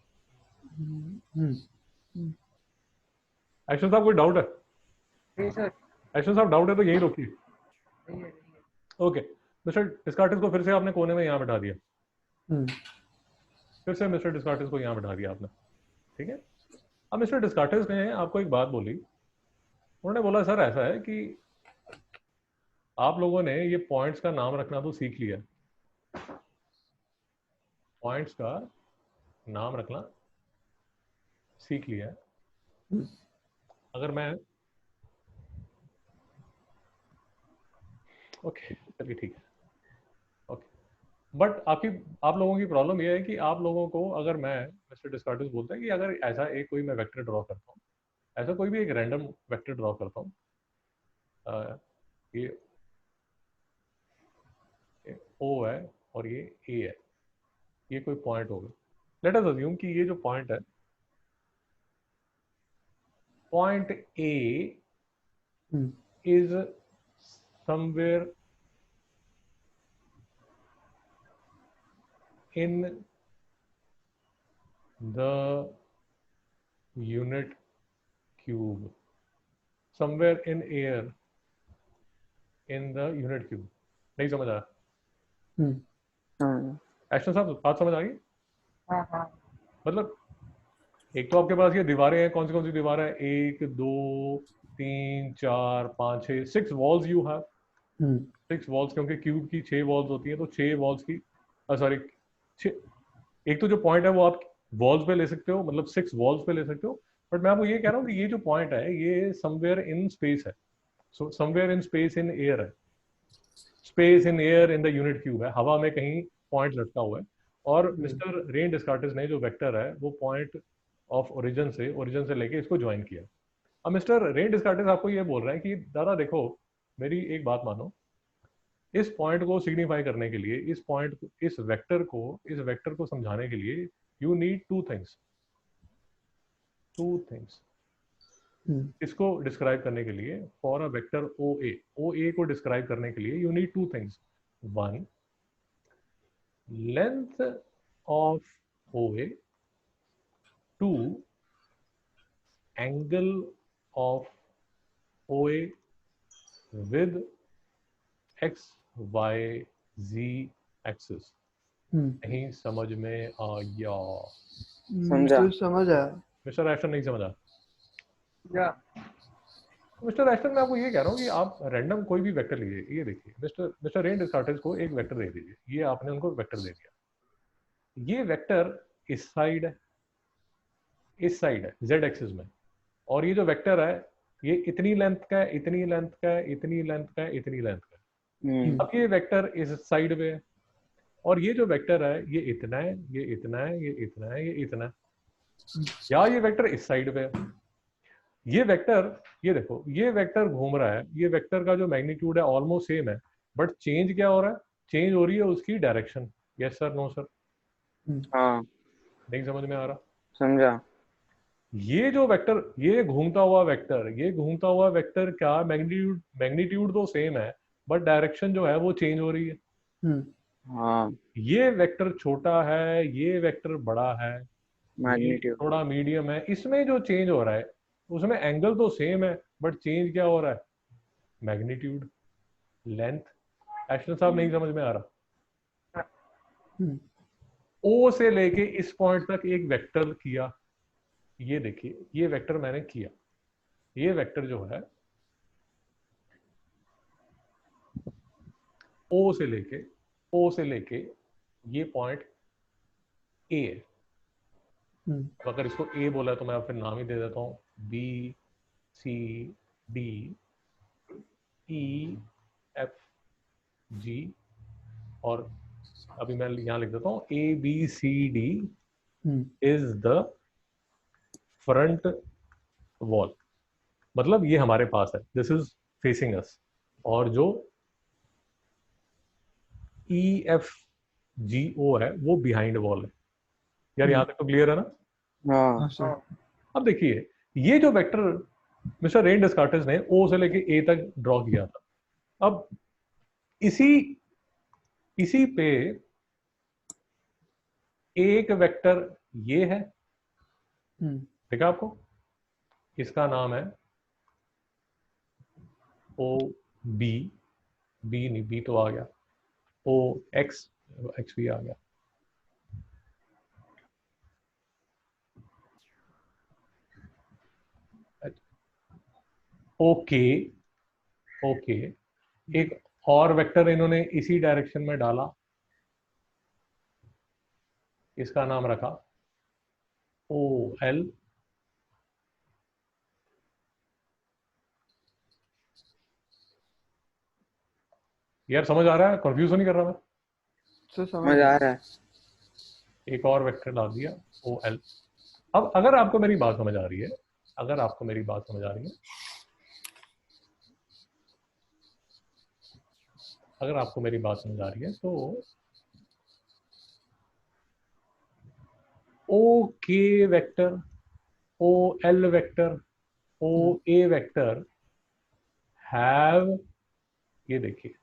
एक्शन साहब कोई डाउट है? नहीं सर, एक्शन साहब डाउट है तो यही रोकिए। नहीं है, नहीं है। ओके, मिस्टर डिस्कार्टिस को फिर से आपने कोने में यहाँ बिठा दिया। फिर से मिस्टर डिस्कार्टिस को यहाँ बिठा दिया आपने, ठीक है। अब मिस्टर डिस्कार्टिस ने आपको एक बात बोली। उन्होंने बोला सर ऐसा है कि आप लोगों ने ये पॉइंट्स का नाम रखना तो सीख लिया, पॉइंट्स का नाम रखना सीख लिया। अगर मैं ओके चलिए ठीक है, ओके। बट आप लोगों की प्रॉब्लम ये है कि आप लोगों को, अगर मैं मिस्टर डिस्कार्टिस बोलता है कि अगर ऐसा एक कोई मैं वेक्टर ड्रॉ करता हूँ, ऐसा कोई भी एक रैंडम वेक्टर ड्रॉ करता हूँ, ये O है और ये A है, ये कोई पॉइंट होगा। लेट अस अज्यूम कि ये जो पॉइंट है, point A is somewhere in the unit cube, somewhere in air in the unit cube। नहीं समझ आया? एक्शन साहब बात समझ आ गई? हाँ हाँ मतलब एक तो आपके पास ये दीवारें हैं, कौन सी दीवार है, 1 2 3 4 5 6, 6 वॉल्स यू हैव, 6 वॉल्स, क्योंकि क्यूब की 6 वॉल्स होती है, तो 6 वॉल्स की सॉरी, एक तो जो पॉइंट है वो आप वॉल्स पे ले सकते हो, मतलब 6 वॉल्स पे ले सकते हो। बट मैं आपको ये कह रहा हूँ कि ये जो पॉइंट है ये समवेयर इन स्पेस है, so somewhere in space in air है, space in air in the unit cube है, हवा में कहीं पॉइंट लटका हुआ है। और मिस्टर रेन डिस्कार्टिस ने जो वेक्टर है वो पॉइंट ऑफ ओरिजिन से लेके इसको ज्वाइन किया। अब मिस्टर रेन डिस्कार्टिस आपको ये बोल रहे हैं कि दादा देखो, मेरी एक बात मानो, इस पॉइंट को सिग्निफाई करने के लिए, इस वेक्टर को समझाने के लिए यू नीड टू थिंग्स। इसको डिस्क्राइब करने के लिए, फॉर अ वेक्टर ओ ए को डिस्क्राइब करने के लिए you need two things. One, length of O A. Two, angle of O A with X Y Z axis. नहीं समझ में आया? समझा। तो समझ आया। मिस्टर एस्टन नहीं समझा? या मिस्टर एस्टन मैं आपको ये कह रहा हूँ कि आप रैंडम कोई भी वेक्टर लीजिए। ये देखिए, मिस्टर रेन डिस्कार्टिस को एक वेक्टर दे दीजिए, ये आपने उनको वेक्टर दे दिया। ये वेक्टर इस साइड है जेड एक्सिस में, और ये जो वेक्टर है ये इतनी लेंथ का है, इतनी लेंथ का है, इतनी लेंथ का है, इतनी लेंथ का है। अब ये वेक्टर इस साइड पे है, और ये जो वेक्टर है ये इतना है, ये इतना है, ये इतना है, ये इतना है। या ये वेक्टर इस साइड पे है। ये वेक्टर, ये देखो, ये वेक्टर घूम रहा है, ये वेक्टर का जो मैग्नीट्यूड है ऑलमोस्ट सेम है, बट चेंज क्या हो रहा है? चेंज हो रही है उसकी direction. Yes sir, no sir? हाँ नहीं समझ में आ रहा? समझा। ये जो वेक्टर, ये घूमता हुआ वेक्टर क्या, मैग्नीट्यूड तो सेम है, बट डायरेक्शन जो है वो चेंज हो रही है। हाँ ये वेक्टर छोटा है, ये वेक्टर बड़ा है, ये मैग्नीट्यूड। थोड़ा मीडियम है। इसमें जो चेंज हो रहा है उसमें एंगल तो सेम है, बट चेंज क्या हो रहा है? Magnitude, length. एक्शन साहब नहीं समझ में आ रहा? ओ से लेके इस पॉइंट तक एक वेक्टर किया, ये देखिए ये वेक्टर मैंने किया। ये वेक्टर जो है ओ से लेके ये पॉइंट ए है। अब अगर इसको ए बोला है तो मैं फिर नाम ही दे देता हूँ, B C D E F G, और अभी मैं यहाँ लिख देता हूँ A B C D is the front wall, मतलब ये हमारे पास है, दिस इज फेसिंग अस, और जो EFGO है वो बिहाइंड वॉल है। यार यहां तक तो क्लियर है ना? हाँ हाँ सर। हाँ अब देखिए, ये जो वेक्टर मिस्टर रेन डेस्कार्टेस ने O से लेके A तक ड्रॉ किया था, अब इसी इसी पे एक वेक्टर ये है, देखा आपको, इसका नाम है OB, बी नहीं, बी तो आ गया, OX, एक्स भी आ गया, ओके ओके, एक और वेक्टर इन्होंने इसी डायरेक्शन में डाला, इसका नाम रखा OL, यार समझ आ रहा है? कंफ्यूज तो नहीं कर रहा मैं? सर समझ समझ आ रहा है। एक और वेक्टर डाल दिया OL। अब अगर आपको मेरी बात समझ आ रही है, अगर आपको मेरी बात समझ आ रही है, अगर आपको मेरी बात समझ आ रही है, तो OK vector, OL vector, OA vector have, ये देखिए,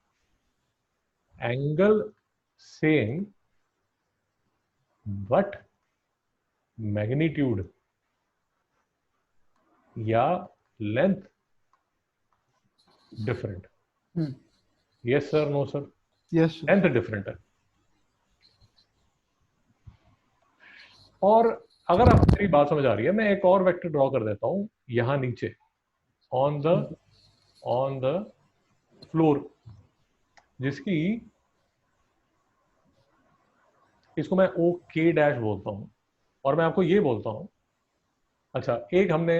एंगल सेम बट मैग्नीट्यूड या length different. Yes sir, no sir? Yes sir. Length different है। और अगर आपको मेरी बात समझ आ रही है, मैं एक और वेक्टर ड्रॉ कर देता हूं यहां नीचे, ऑन द फ्लोर, जिसकी, इसको मैं OK डैश बोलता हूं, और मैं आपको ये बोलता हूं, अच्छा एक हमने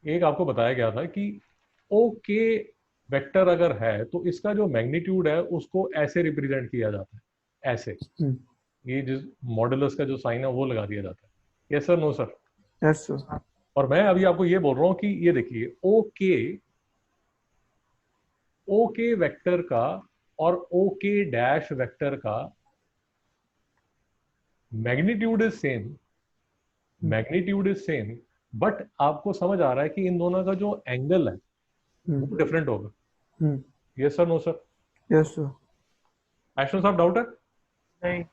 एक आपको बताया गया था कि OK वेक्टर अगर है तो इसका जो मैग्नीट्यूड है उसको ऐसे रिप्रेजेंट किया जाता है, ऐसे, ये जिस मॉडुलस का जो साइन है वो लगा दिया जाता है। Yes sir, no sir? Yes sir. और मैं अभी आपको ये बोल रहा हूं कि ये देखिए, ओके वेक्टर का और OK डैश वेक्टर का magnitude is same, magnitude is same, but आपको समझ आ रहा है कि इन दोनों का जो एंगल है वो डिफरेंट होगा। Yes sir, no sir? Yes sir. एशनो साहब, डाउट है? नहीं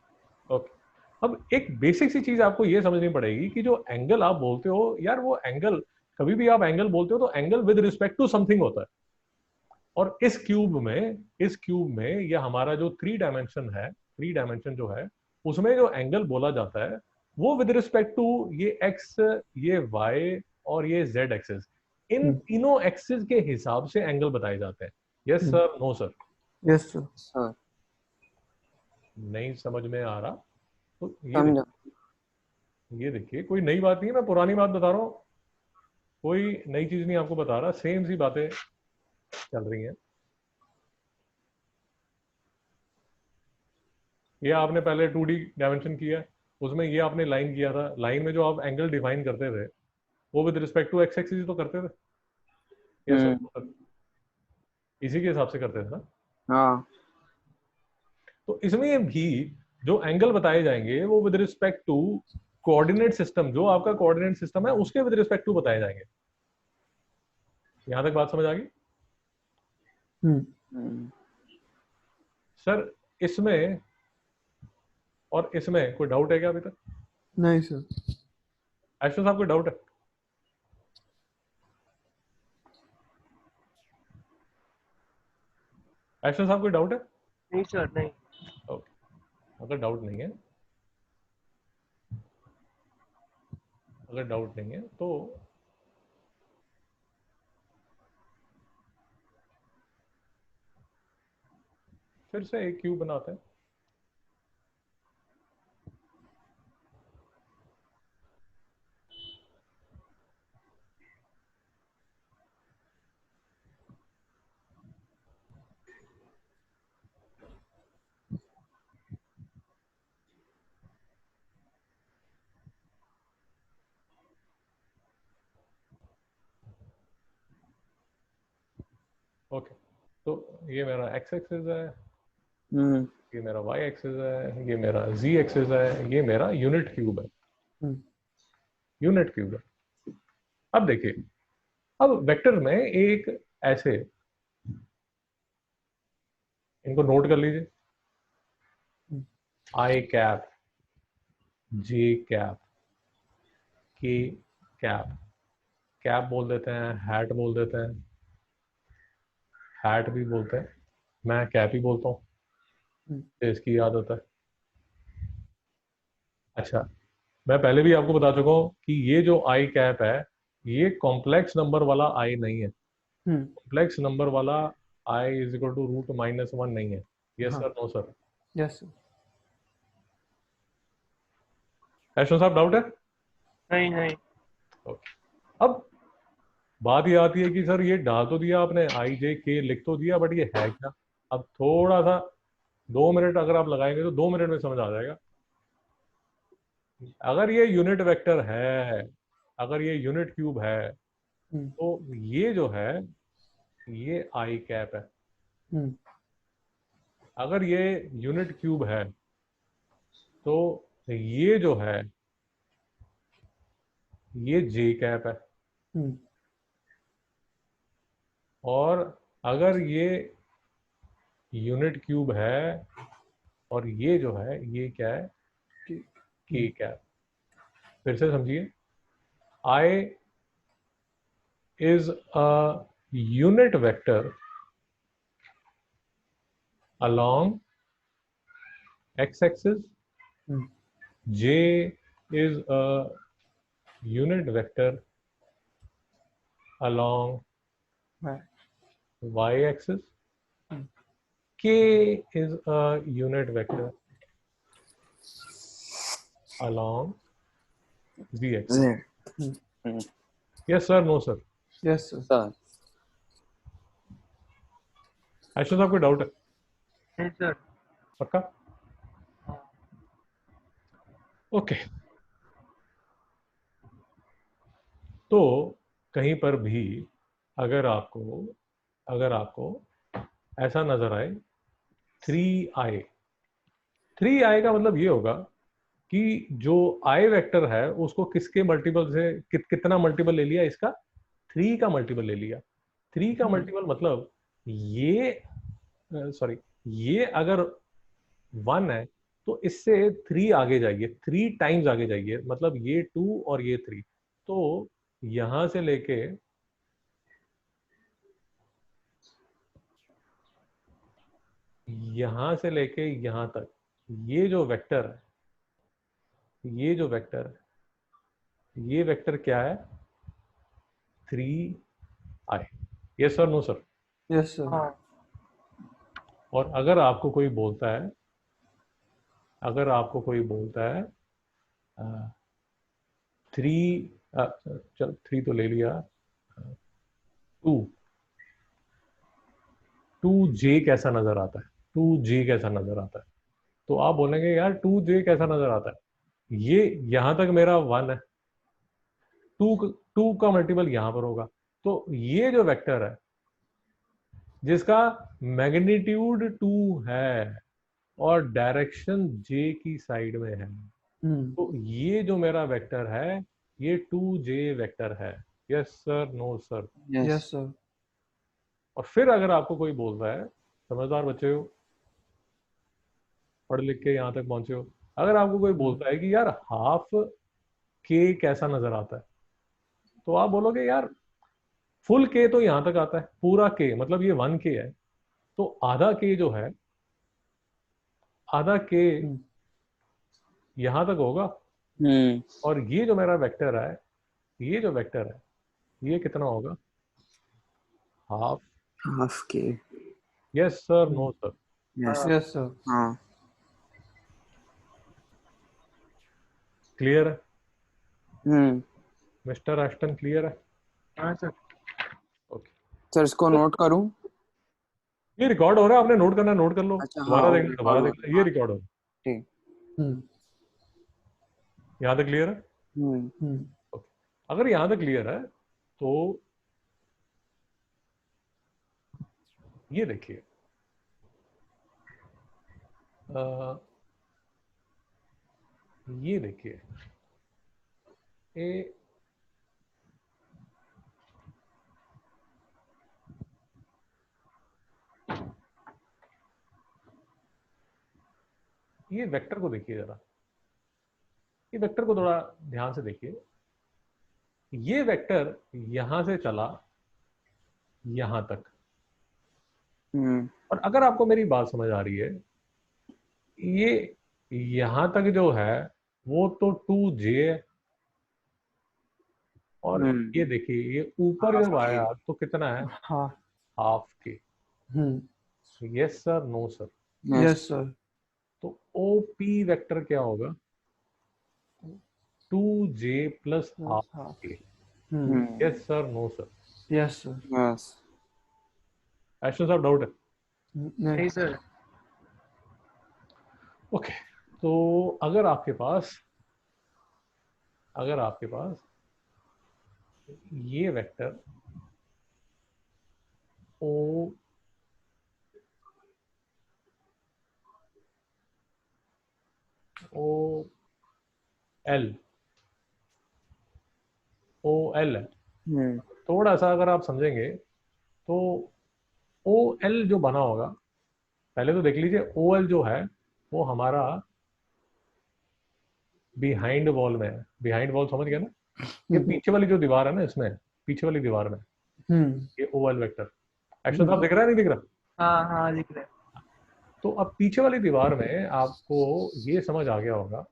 ओके। अब एक बेसिक सी चीज आपको ये समझनी पड़ेगी कि जो एंगल आप बोलते हो यार, वो एंगल, कभी भी आप एंगल बोलते हो तो angle with respect to something होता है, और इस क्यूब में ये हमारा जो 3 डायमेंशन है, 3 डायमेंशन जो है, उसमें जो एंगल बोला जाता है वो विद रिस्पेक्ट टू ये एक्स, ये वाई और ये जेड एक्सिस, इन तीनों एक्सिस के हिसाब से एंगल बताए जाते हैं। Yes sir, no sir? Yes sir. Sir नहीं समझ में आ रहा तो समझा। ये देखिए, कोई नई बात नहीं है, मैं पुरानी बात बता रहा हूँ, कोई नई चीज नहीं आपको बता रहा, सेम सी बातें चल रही हैं। ये आपने पहले 2D डायमेंशन किया है, उसमें ये आपने लाइन किया था, लाइन में जो आप एंगल डिफाइन करते थे वो with respect to X axis तो करते थे। ये सब इसी के हिसाब से करते थे ना? हाँ तो इसमें भी जो एंगल बताए जाएंगे वो with respect to coordinate system, जो आपका कोऑर्डिनेट सिस्टम है उसके विद रिस्पेक्ट टू बताए जाएंगे। यहां तक बात समझ आ गई? सर इसमें और इसमें कोई डाउट है क्या अभी तक? नहीं सर। ऐश्वर्य साहब, कोई डाउट है? ऐश्वर्य साहब, कोई डाउट है? नहीं सर नहीं। ओके, अगर डाउट नहीं है, अगर डाउट नहीं है तो फिर से एक क्यूब बनाते हैं। ओके, तो ये मेरा x एक्सिस है, हम्म ये मेरा y एक्सिस है, ये मेरा z एक्सिस है, ये मेरा यूनिट क्यूब है, यूनिट क्यूब है। अब देखिए, अब वेक्टर में एक ऐसे, इनको नोट कर लीजिए, आई कैप, जे कैप, के कैप, कैप बोल देते हैं, हैट बोल देते हैं, हैट भी बोलते हैं, मैं कैप ही बोलता हूँ, तो इसकी आदत है। अच्छा, मैं पहले भी आपको बता चुका हूँ कि ये जो आई कैप है, ये कॉम्प्लेक्स नंबर वाला आई नहीं है। कॉम्प्लेक्स नंबर वाला आई इज इक्वल टू √-1 नहीं है। Yes sir, no sir? Yes sir. Aishwarya साहब, डाउट है? नहीं नहीं ओके। अब बात ये आती है कि सर ये डाल तो दिया आपने, आई जे के लिख तो दिया, बट ये है क्या? अब थोड़ा सा 2 मिनट अगर आप लगाएंगे तो 2 मिनट में समझ आ जाएगा। अगर ये यूनिट वेक्टर है, अगर ये यूनिट क्यूब है, तो ये जो है ये आई कैप है। अगर ये यूनिट क्यूब है तो ये जो है ये जे कैप है। और अगर ये यूनिट क्यूब है और ये जो है ये क्या है, के कैप। फिर से समझिए, I is a unit vector along x axis, j is a unit vector along y axis, k is a unit vector along z axis. Yes sir, no sir? Yes sir. Sir Ashish साहब, कोई doubt है? नहीं sir. पक्का? Okay. तो कहीं पर भी अगर आपको ऐसा नजर आए 3i, 3i का मतलब ये होगा कि जो i वेक्टर है उसको किसके मल्टीपल से कितना मल्टीपल ले लिया, इसका 3 का मल्टीपल ले लिया। 3 का मल्टीपल मतलब ये सॉरी, ये अगर 1 है तो इससे 3 आगे जाइए, 3 टाइम्स आगे जाइए, मतलब ये 2 और ये 3। तो यहां से लेके यहां तक ये जो वेक्टर है, ये जो वेक्टर है, ये वेक्टर क्या है? 3i। Yes sir, no sir? Yes sir. हाँ और अगर आपको कोई बोलता है, अगर आपको कोई बोलता है 3, चल 3 तो ले लिया, 2 2j कैसा नजर आता है, 2j कैसा नजर आता है? तो आप बोलेंगे यार 2j कैसा नजर आता है, ये यहां तक मेरा 1 है, 2 का मल्टीपल यहां पर होगा, तो ये जो वेक्टर है जिसका मैग्नीट्यूड 2 है और डायरेक्शन j की साइड में है, तो ये जो मेरा वेक्टर है ये 2j वेक्टर है। Yes sir, no sir? Yes sir. और फिर अगर आपको कोई बोल रहा है, समझदार बच्चे हो, पढ़ लिख के यहाँ तक पहुंचे हो, अगर आपको कोई बोलता है कि यार हाफ के कैसा नजर आता है, तो आप बोलोगे यार फुल के तो यहाँ तक आता है, पूरा के मतलब ये 1k है, तो आधा के जो है, आधा के यहाँ तक होगा। और ये जो मेरा वेक्टर है, ये जो वेक्टर है, ये कितना होगा? Half. Half k. Yes sir, no sir? Yes yes sir. हाँ क्लियर है मिस्टर एस्टन, क्लियर है? हाँ सर। ओके। सर इसको नोट करूं? ये रिकॉर्ड हो रहा है, आपने नोट करना है, नोट कर लो। अच्छा, दोबारा हाँ, देखना, दोबारा देखना, ये रिकॉर्ड हो रहा है। ठीक। यहाँ तक क्लियर है? ओके। अगर यहाँ तक क्लियर है तो ये देखिए, ये देखिए, ए ये वेक्टर को देखिए जरा, ये वेक्टर को थोड़ा ध्यान से देखिए। ये वेक्टर यहां से चला यहां तक, और अगर आपको मेरी बात समझ आ रही है, ये यहां तक जो है वो तो 2j है, और ये देखिए ये ऊपर जब आया तो कितना है, हाँ half k. Yes sir, no sir? Yes sir तो OP वेक्टर क्या होगा, 2j प्लस हाफ हाँ k. Yes sir, no sir? Yes sir yes ऐसा सब डाउट है? नहीं नहीं सर। ओके, तो अगर आपके पास ये वेक्टर ओ एल है, थोड़ा सा अगर आप समझेंगे तो OL जो बना होगा, पहले तो देख लीजिए, OL जो है वो हमारा बिहाइंड वॉल में है। बिहाइंड वॉल समझ गया ना? ये पीछे वाली जो दीवार है ना, इसमें पीछे वाली दीवार में ये OL वेक्टर। एक्शन साहब दिख रहा है नहीं दिख रहा? हाँ हाँ दिख रहा है। तो अब पीछे वाली दीवार में आपको ये समझ आ गया होगा,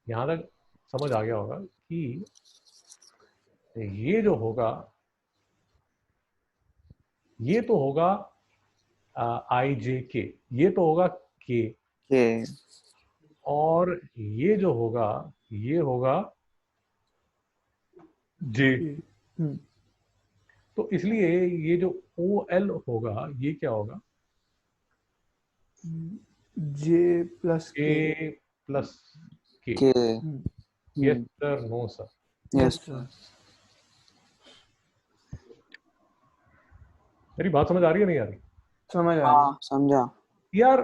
यहां तक समझ आ गया होगा कि ये जो होगा ये तो होगा IJK, ये तो होगा K, और ये जो होगा ये होगा J। तो इसलिए ये जो OL होगा ये क्या होगा, j plus A plus K। Yes sir, no sir? Yes sir मेरी बात समझ आ रही है नहीं आ रही? समझ आया समझा। यार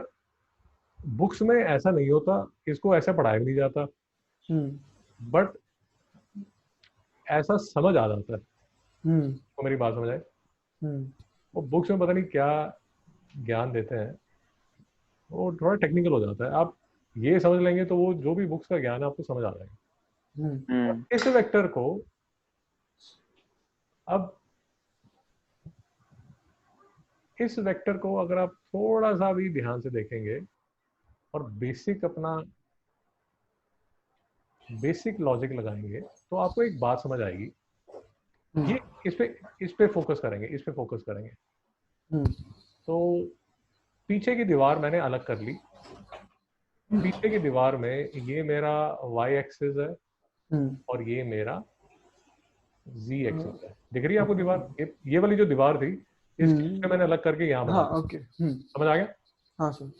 बुक्स में ऐसा नहीं होता, इसको ऐसा पढ़ाया भी नहीं जाता, बट ऐसा समझ आ जाता है। तो मेरी बात समझ आए? वो बुक्स में पता नहीं क्या ज्ञान देते हैं, वो थोड़ा टेक्निकल हो जाता है। आप ये समझ लेंगे तो वो जो भी बुक्स का ज्ञान है आपको समझ आ जाएगा। इस वेक्टर को अब इस वेक्टर को अगर आप थोड़ा सा भी ध्यान से देखेंगे और बेसिक लॉजिक लगाएंगे तो आपको एक बात समझ आएगी। ये इस पे फोकस करेंगे। तो पीछे की दीवार मैंने अलग कर ली। पीछे की दीवार में ये मेरा y एक्सिस है और ये मेरा z एक्सिस है। दिख रही है आपको दीवार? ये वाली जो दीवार थी इसको मैंने अलग करके यहाँ बना हाँ ओके समझ आ गया? हाँ सर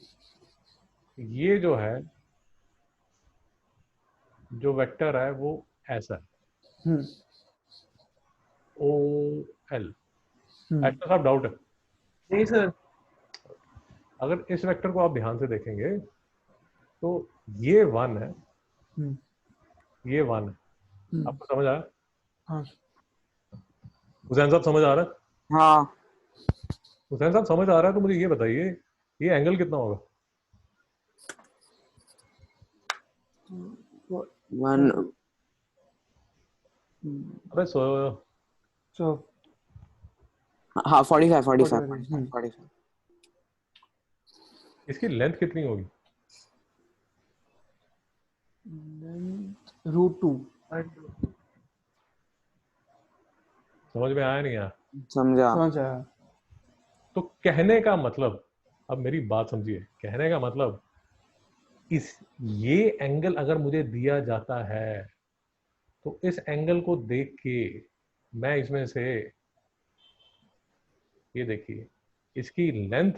ये जो है जो वेक्टर है वो ऐसा है, OL। ऐसा सब डाउट है? नहीं सर। अगर इस वेक्टर को आप ध्यान से देखेंगे तो ये 1 है, ये 1 है। आपको समझ आया? हाँ हुसैन साहब समझ आ रहा है? हाँ हुसैन साहब समझ आ रहा है तो मुझे ये बताइए ये एंगल कितना होगा? 1 अबे सो सो हाँ 45 इसकी लेंथ कितनी होगी? √2 समझ में आया नहीं आया? समझा। समझ आया तो कहने का मतलब, अब मेरी बात समझिए, कहने का मतलब ये एंगल अगर मुझे दिया जाता है तो इस एंगल को देख के मैं इसमें से ये देखिए इसकी लेंथ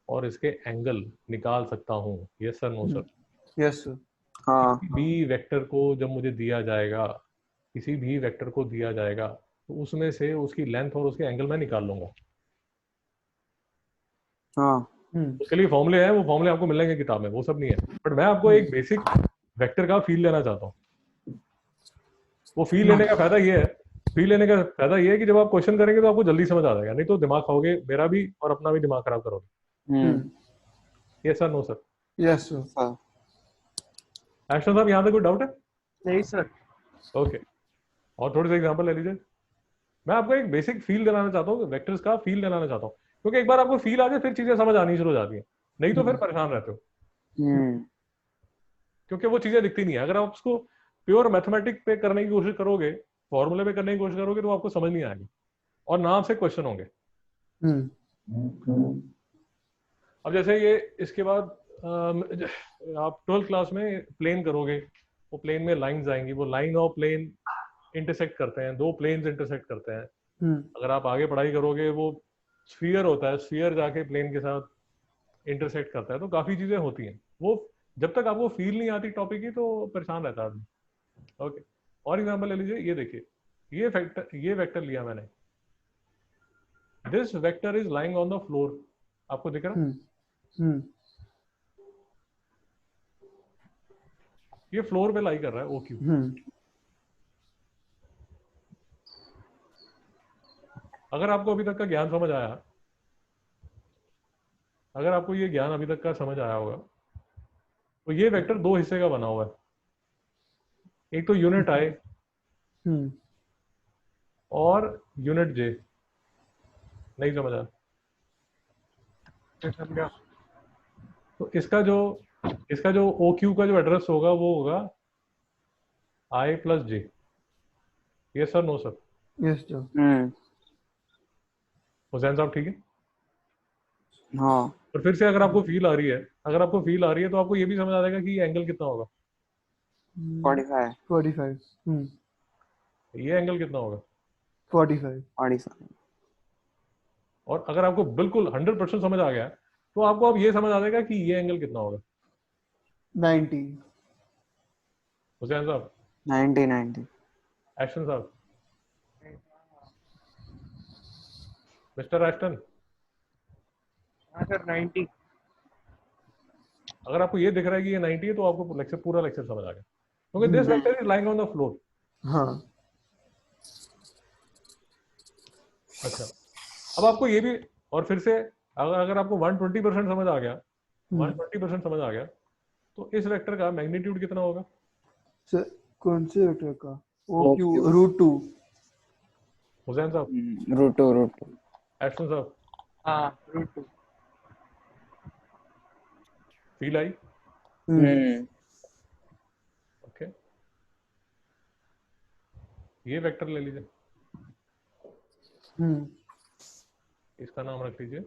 और इसके एंगल निकाल सकता हूँ। Yes sir, no sir? Yes sir हाँ किसी भी वेक्टर को जब मुझे दिया जाएगा, किसी भी वेक्टर को दिया जाएगा तो उसमें से उसकी लेंथ और उसके एंगल मैं निकाल लूंगा। हाँ उसके लिए फॉर्मूले हैं, वो फॉर्मूले आपको मिलेंगे किताब में, वो सब नहीं है, बट मैं आपको एक बेसिक वेक्टर का फील लेना चाहता हूँ। वो फील लेने का फायदा ये है, फील लेने का फायदा ये है कि जब आप क्वेश्चन करेंगे तो आपको जल्दी समझ आ जाएगा, नहीं तो दिमाग खाओगे, मेरा भी और अपना भी दिमाग खराब करोगे। Yes sir, no sir? Yes sir. हाँ एशना साहब, यहाँ तक कोई डाउट है? नहीं सर। ओके, और थोड़े से एग्जांपल ले लीजिए। मैं आपको एक बेसिक फील दिलाना चाहता हूँ, वेक्टर्स का फील दिलाना चाहता हूँ, क्योंकि एक बार आपको फील आ जाए फिर चीजें समझ आनी शुरू हो जाती हैं, नहीं तो फिर परेशान रहते हो, क्योंकि वो चीजें दिखती नहीं है। अगर आप उसको प्योर मैथमेटिक्स पे करने की कोशिश करोगे, फॉर्मूले पे करने की कोशिश करोगे, तो आपको समझ नहीं आएगी और ना आपसे क्वेश्चन होंगे। अब जैसे ये इसके बाद आप 12th क्लास में प्लेन करोगे, वो प्लेन में लाइंस आएंगी, वो लाइन और प्लेन इंटरसेक्ट करते हैं, दो प्लेन्स इंटरसेक्ट करते हैं। अगर आप आगे पढ़ाई करोगे, वो स्फीयर होता है, स्फीयर जाके प्लेन के साथ इंटरसेक्ट करता है, तो काफी चीजें होती हैं। वो जब तक आपको फील नहीं आती टॉपिक की, तो परेशान रहता है आदमी। ओके, और एग्जांपल ले लीजिए, ये देखिए, ये वेक्टर लिया मैंने, this vector is lying on the floor, आपको दिख रहा है? ये फ्लोर पे लाई कर रहा है, ओ क्यू। अगर आपको अभी तक का ज्ञान समझ आया, अगर आपको ये ज्ञान अभी तक का समझ आया होगा, तो ये वेक्टर दो हिस्से का बना हुआ है, एक तो यूनिट आई और यूनिट जे। नहीं समझा? समझा। तो इसका जो ओ क्यू का जो एड्रेस होगा, वो होगा आई प्लस जे। ये sir, no sir? Yes sir. Hussain साहब ठीक है? हाँ और फिर से अगर आपको फील आ रही है, तो आपको ये भी समझ आ जाएगा कि ये एंगल कितना होगा। 45। ये एंगल कितना होगा? 45। और अगर आपको बिल्कुल 100% समझ आ गया, तो आपको अब ये समझ आ जाएगा कि ये एंगल कितना होगा। 90। हुसैन साहब? 90 एशन साहब? Mister Aston? हाँ सर, 90। अगर आपको ये दिख रहा है कि ये 90 है, तो आपको पूरा लेक्चर समझ आ गया, क्योंकि this vector is lying on the floor. हाँ। अच्छा, अब आपको ये भी, और फिर से अगर आपको 120% समझ आ गया, 120% समझ आ गया, तो इस वेक्टर का मैग्नीट्यूड कितना होगा? सर कौन से वेक्टर का? O Q √2। हुसैन साहब? √2 एशन साहब? हाँ, √2। Feel I? ओके, ये वेक्टर ले लीजिए, इसका नाम रख लीजिए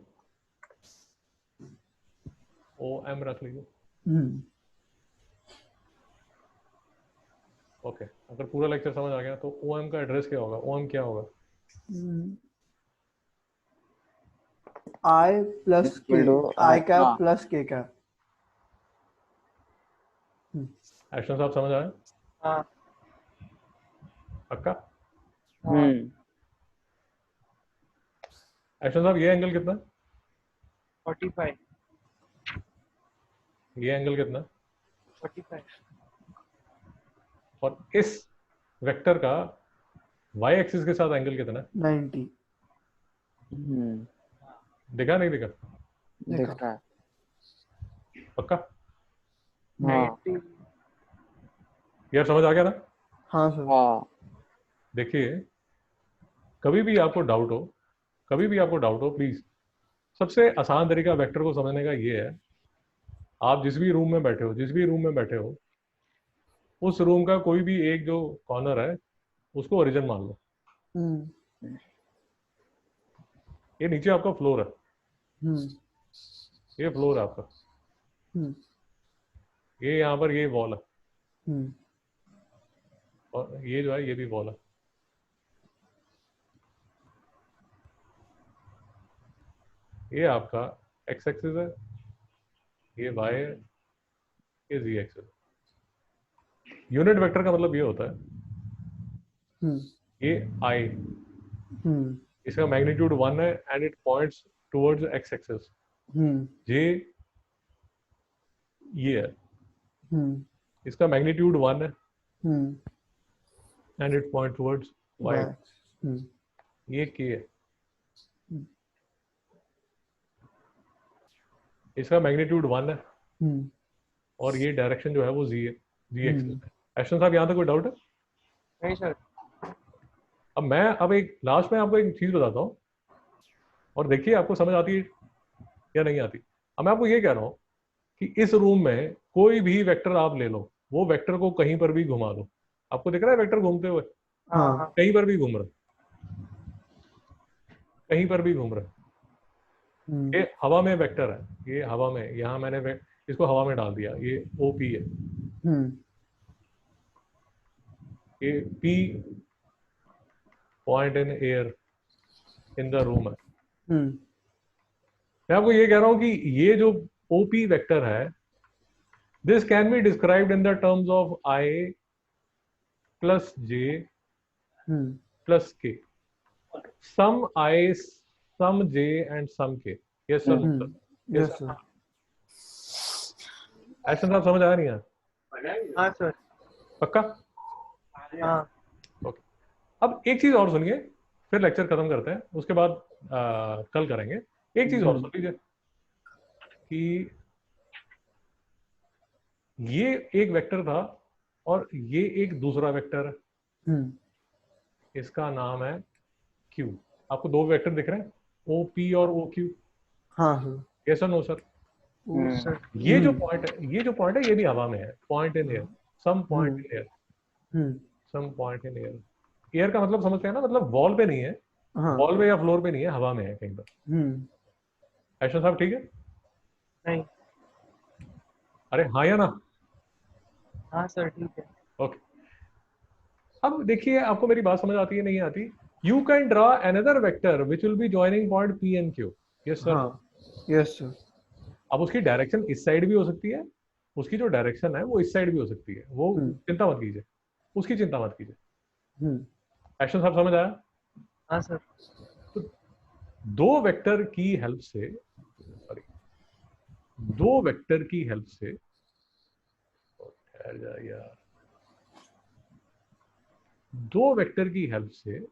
ओ एम, रख लीजिए। ओके, अगर पूरा लेक्चर समझ आ गया, तो ओ एम का एड्रेस क्या होगा? ओ एम क्या होगा? I प्लस के, आई कैप प्लस के कैप। एशन साहब समझ आया? हाँ। पक्का? एशन साहब, ये एंगल कितना? 45। ये एंगल कितना? 45। और इस वेक्टर का y एक्सिस के साथ एंगल कितना? 90। दिखा नहीं दिखा? दिख रहा है। पक्का? हाँ 90। यार समझ आ गया ना? हाँ सर। हाँ देखिए, कभी भी आपको डाउट हो, प्लीज, सबसे आसान तरीका वेक्टर को समझने का ये है, आप जिस भी रूम में बैठे हो, उस रूम का कोई भी एक जो कॉर्नर है, उसको ओरिजिन मान लो। ये नीचे आपका फ्लोर है, ये फ्लोर है आपका, ये यहाँ पर ये वॉल है, और ये जो है ये भी वॉल है। ये आपका एक्स एक्सिस है, ये वाई है, ये जी एक्सिस है। यूनिट वेक्टर का मतलब ये होता है, ये आई, इसका मैग्नीट्यूड 1 है and it points towards x axis. J ये है, हम्म इसका मैग्नीट्यूड 1 है hmm and it point towards y, hmm ये के है, इसका मैग्नीट्यूड 1 है हम्म और ये डायरेक्शन जो है वो जी है, जी एक्सिस हम्म है। एशन साहब, यहाँ तक कोई डाउट है? नहीं सर। अब एक लास्ट में आपको एक चीज बताता हूँ और देखिए आपको समझ आती है या नहीं आती। अब मैं आपको ये कह रहा हूँ कि इस रूम में कोई भी वेक्टर आप ले लो, वो वेक्टर को कहीं पर भी घुमा दो, आपको दिख रहा है वेक्टर घूमते हुए? हाँ हाँ। हाँ कहीं पर भी घूम रहा है, कहीं पर भी घूम रहा है। ये हवा में वेक्टर है, ये हवा में, यहाँ मैंने इसको हवा में डाल दिया, ये ओपी है, हम्म ये P point in air in the room है। हम्म मैं आपको ये कह रहा हूं कि ये जो ओपी वेक्टर है, this can be described in the terms of i plus j plus k, some i some j and some k. Yes sir, no sir? Yes sir. Eshan साहब समझ आया नहीं है? हाँ सर। पक्का? हाँ ओके। अब एक चीज और सुनिए, फिर लेक्चर खत्म करते हैं, उसके बाद कल करेंगे। एक चीज और सुन लीजिए कि ये एक वेक्टर था और ये एक दूसरा वेक्टर है, इसका नाम है क्यू। आपको दो वेक्टर दिख रहे हैं, ओ पी और ओ क्यू? हाँ सर। यस और नो सर? सर। ये जो पॉइंट है, ये जो पॉइंट है, ये भी हवा में है, point in air, some point in air, some point in air. Air का मतलब समझते हैं ना, मतलब वॉल पे नहीं है, हाँ। वॉल पे या फ्लोर पे नहीं है, हवा में है कहीं पर। ऐशा साहब ठीक है? नहीं। अरे हाँ या ना? हाँ सर ठीक है। ओके। अब देखिए आपको मेरी बात समझ आती है नहीं आती? You can draw another vector which will be joining point P and Q. Yes sir? हाँ। Yes sir. अब उसकी डायरेक्शन इस साइड भी हो सकती है, उसकी जो डायरेक्शन है वो इस साइड भी हो सकती है, वो चिंता मत कीजिए, उसकी चिंता मत कीजिए। एक्शन साहब समझ आया? हाँ सर। तो दो वेक्टर की हेल्प से, सॉरी, दो वेक्टर की हेल्प से, ठहर जा यार, दो वेक्टर की हेल्प से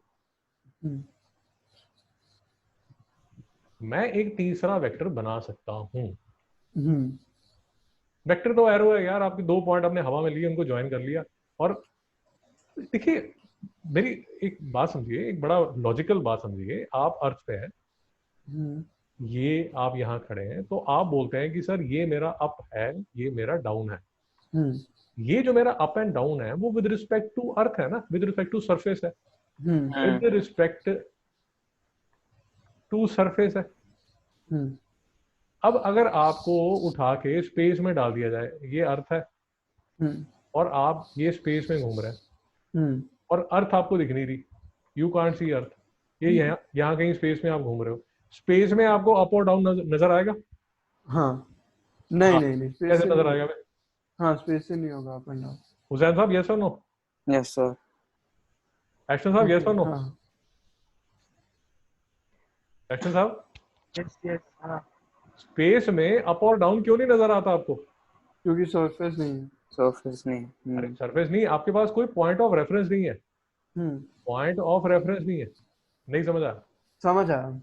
मैं एक तीसरा वेक्टर बना सकता हूं। वेक्टर तो एरो है यार, आपके दो पॉइंट आपने हवा में लिए, उनको ज्वाइन कर लिया। और देखिए मेरी एक बात समझिए, एक बड़ा लॉजिकल बात समझिए, आप अर्थ पे हैं, ये आप यहाँ खड़े हैं, तो आप बोलते हैं कि सर ये मेरा अप है, ये मेरा डाउन है। ये जो मेरा अप एंड डाउन है वो विद रिस्पेक्ट टू अर्थ है ना, विद रिस्पेक्ट टू सरफेस है, विद रिस्पेक्ट टू सरफेस है। अब अगर आपको उठा के स्पेस में डाल दिया जाए, ये अर्थ है और आप ये स्पेस में घूम रहे हैं और अर्थ आपको दिख नहीं रही, यू कांट सी अर्थ, ये यहाँ कहीं स्पेस में आप घूम रहे हो, स्पेस में आपको अप और डाउन नजर आएगा? हाँ। नहीं हाँ, नहीं नहीं, स्पेस कैसे से नजर नहीं। आएगा? हाँ, स्पेस से नहीं होगा अप एंड डाउन। हुसैन साहब यस और नो? Yes sir. एक्शन साहब यस और नो? हाँ। एक्शन साहब, यस यस हाँ। स्पेस में अप और डाउन क्यों नहीं नजर आता आपको? क्योंकि सरफेस नहीं है। सरफेस नहीं। अरे सरफेस नहीं, आपके पास कोई पॉइंट ऑफ रेफरेंस नहीं है, पॉइंट ऑफ रेफरेंस नहीं है, नहीं समझा? समझ आया।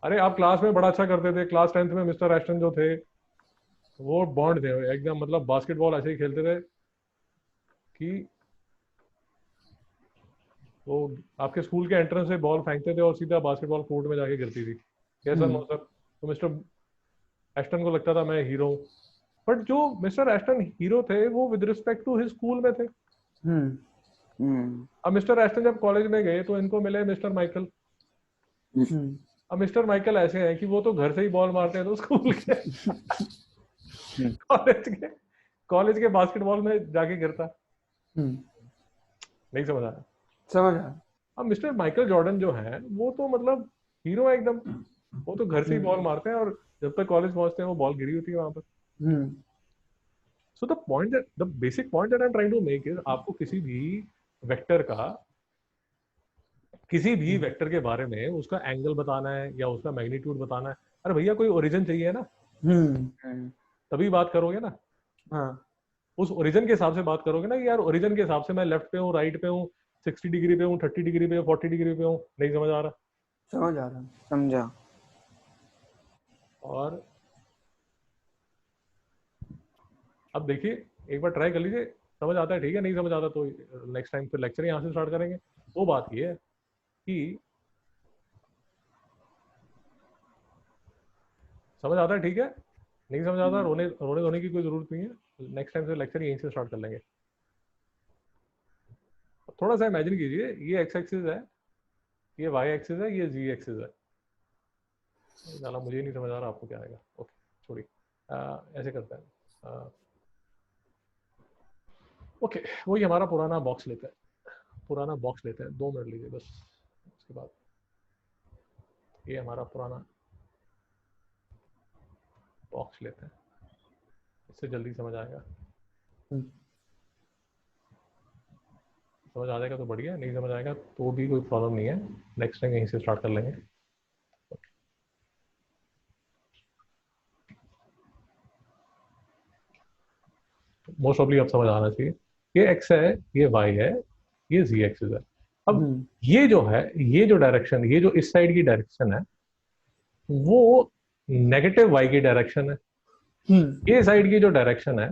अरे आप क्लास में बड़ा अच्छा करते थे, क्लास 10th में मिस्टर एस्टन जो थे वो बॉन्ड थे एकदम, मतलब बास्केटबॉल ऐसे ही खेलते थे कि वो आपके स्कूल के एंट्रेंस से बॉल फेंकते थे और सीधा बास्केटबॉल कोर्ट में जाके गिरती थी। कैसा नो सर? तो मिस्टर एस्टन को लगता था मैं हीरो हूँ, बट जो मिस्टर एस्टन हीरो थे वो with respect to his school में थे। अब मिस्टर एस्टन जब कॉलेज में गए तो इनको मिले मिस्टर माइकल। अब मिस्टर माइकल ऐसे हैं कि वो तो घर से ही बॉल मारते हैं, तो स्कूल के कॉलेज के बास्केटबॉल में जाके गिरता। नहीं समझ आया? समझ आया। अब मिस्टर माइकल जॉर्डन जो है वो तो मतलब हीरो है एकदम, वो तो घर से ही बॉल मारते हैं और जब तक कॉलेज पहुंचते हैं वो बॉल गिरी होती है वहां पर। So the basic point that I am trying to make is, आपको किसी भी वेक्टर का किसी भी वेक्टर के बारे में उसका एंगल बताना है या उसका मैग्नीट्यूड बताना है, अरे भैया कोई ओरिजिन चाहिए ना, तभी बात करोगे ना। हाँ उस ओरिजिन के हिसाब से बात करोगे ना कि यार ओरिजिन के हिसाब से मैं लेफ्ट पे हूँ, राइट पे हूँ, 60 डिग्री पे हूँ, 30 डिग्री पे हूँ, 40 डिग्री पे हूँ। नहीं समझ आ रहा? समझ आ रहा है। समझा। और अब देखिए, एक बार ट्राई कर लीजिए, समझ आता है ठीक है, नहीं समझ आता तो नेक्स्ट टाइम फिर लेक्चर यहाँ से स्टार्ट करेंगे। वो बात ये है कि समझ आता है ठीक है, नहीं समझ आता रोने रोने धोने की कोई जरूरत नहीं है, नेक्स्ट टाइम से लेक्चर यहीं से स्टार्ट कर लेंगे। थोड़ा सा इमेजिन कीजिए, ये एक्स एक्सिस है, ये वाई एक्सिस है, ये जी एक्सिस है। साला मुझे ही नहीं समझ आ रहा, आपको क्या आएगा? ओके छोड़िए, ऐसे करते हैं। ओके, वही हमारा पुराना बॉक्स लेते हैं, पुराना बॉक्स लेते हैं, 2 मिनट लीजिए बस। उसके बाद ये हमारा पुराना बॉक्स लेते हैं, इससे जल्दी समझ आएगा। समझ आ जाएगा तो बढ़िया, नहीं समझ आएगा तो भी कोई प्रॉब्लम नहीं है, नेक्स्ट टाइम यहीं से स्टार्ट कर लेंगे। मोस्ट ऑफली अब समझ आना चाहिए, ये एक्स है, ये वाई है, ये जी एक्सिस है। अब ये जो है, ये जो डायरेक्शन, ये जो इस साइड की डायरेक्शन है वो नेगेटिव वाई की डायरेक्शन है। ये साइड की जो डायरेक्शन है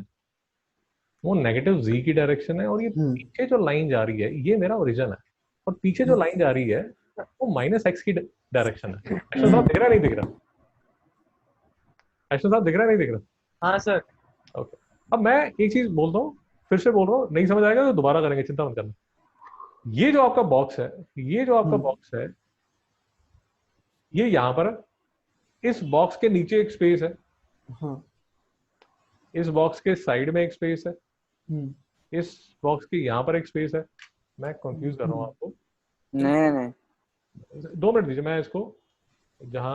वो नेगेटिव जी की डायरेक्शन है, और ये पीछे जो लाइन जा रही है ये मेरा ओरिजिन है, और पीछे जो लाइन जा रही है वो माइनस एक्स की डायरेक्शन है। ऐसा साहब दिख रहा है नहीं दिख रहा? ऐसा साहब दिख रहा है नहीं दिख रहा? हाँ सर। ओके, अब मैं एक चीज बोलता हूँ, फिर से बोल रहा हूँ, नहीं समझ आएगा तो दोबारा करेंगे, चिंता मत करना। ये जो आपका बॉक्स है, ये जो आपका बॉक्स है, ये यहां पर है। इस बॉक्स के नीचे एक स्पेस है, हाँ इस बॉक्स के साइड में एक स्पेस है, इस बॉक्स के यहां पर एक स्पेस है। मैं कंफ्यूज कर रहा हूँ आपको? नहीं नहीं 2 मिनट दीजिए, मैं इसको जहां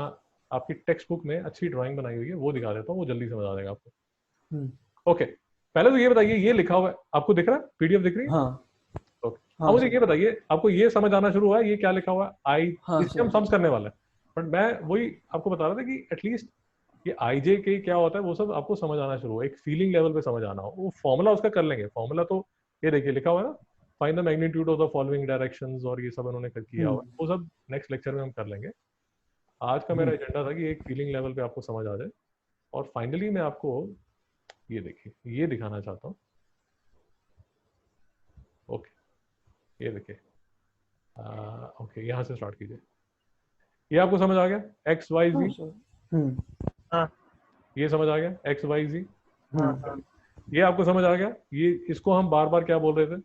आपकी टेक्स्ट बुक में अच्छी ड्राइंग बनाई हुई है वो दिखा देता हूँ, वो जल्दी समझ आ जाएगा आपको। ओके, पहले तो ये बताइए, ये लिखा हुआ है आपको दिख रहा है? पीडीएफ दिख रही है? हाँ ओके, हाँ अब मुझे सर। ये बताइए, आपको ये समझ आना शुरू हुआ है ये क्या लिखा हुआ है? आई, हाँ इससे हम सर। सम्स करने वाले हैं, बट मैं वही आपको बता रहा था कि एटलीस्ट ये आई जे के क्या होता है वो सब आपको समझ आना शुरू हो, एक फीलिंग लेवल पे समझ आना हो। वो फॉर्मूला उसका कर लेंगे, फॉर्मूला तो ये देखिए लिखा हुआ है ना, find the magnitude of the following directions, और ये सब उन्होंने किया हुआ है, वो सब नेक्स्ट लेक्चर में हम कर लेंगे। आज का मेरा एजेंडा था कि एक फीलिंग लेवल पे आपको समझ आ जाए, और फाइनली मैं आपको ये देखिए ये दिखाना चाहता हूँ। ओके, ये देखिए, ओके यहाँ से स्टार्ट कीजिए। ये आपको समझ आ गया, एक्स वाई हाँ जी? सर। हाँ ये समझ आ गया, एक्स वाई जी? हाँ हाँ ये आपको समझ आ गया, ये इसको हम बार बार क्या बोल रहे थे?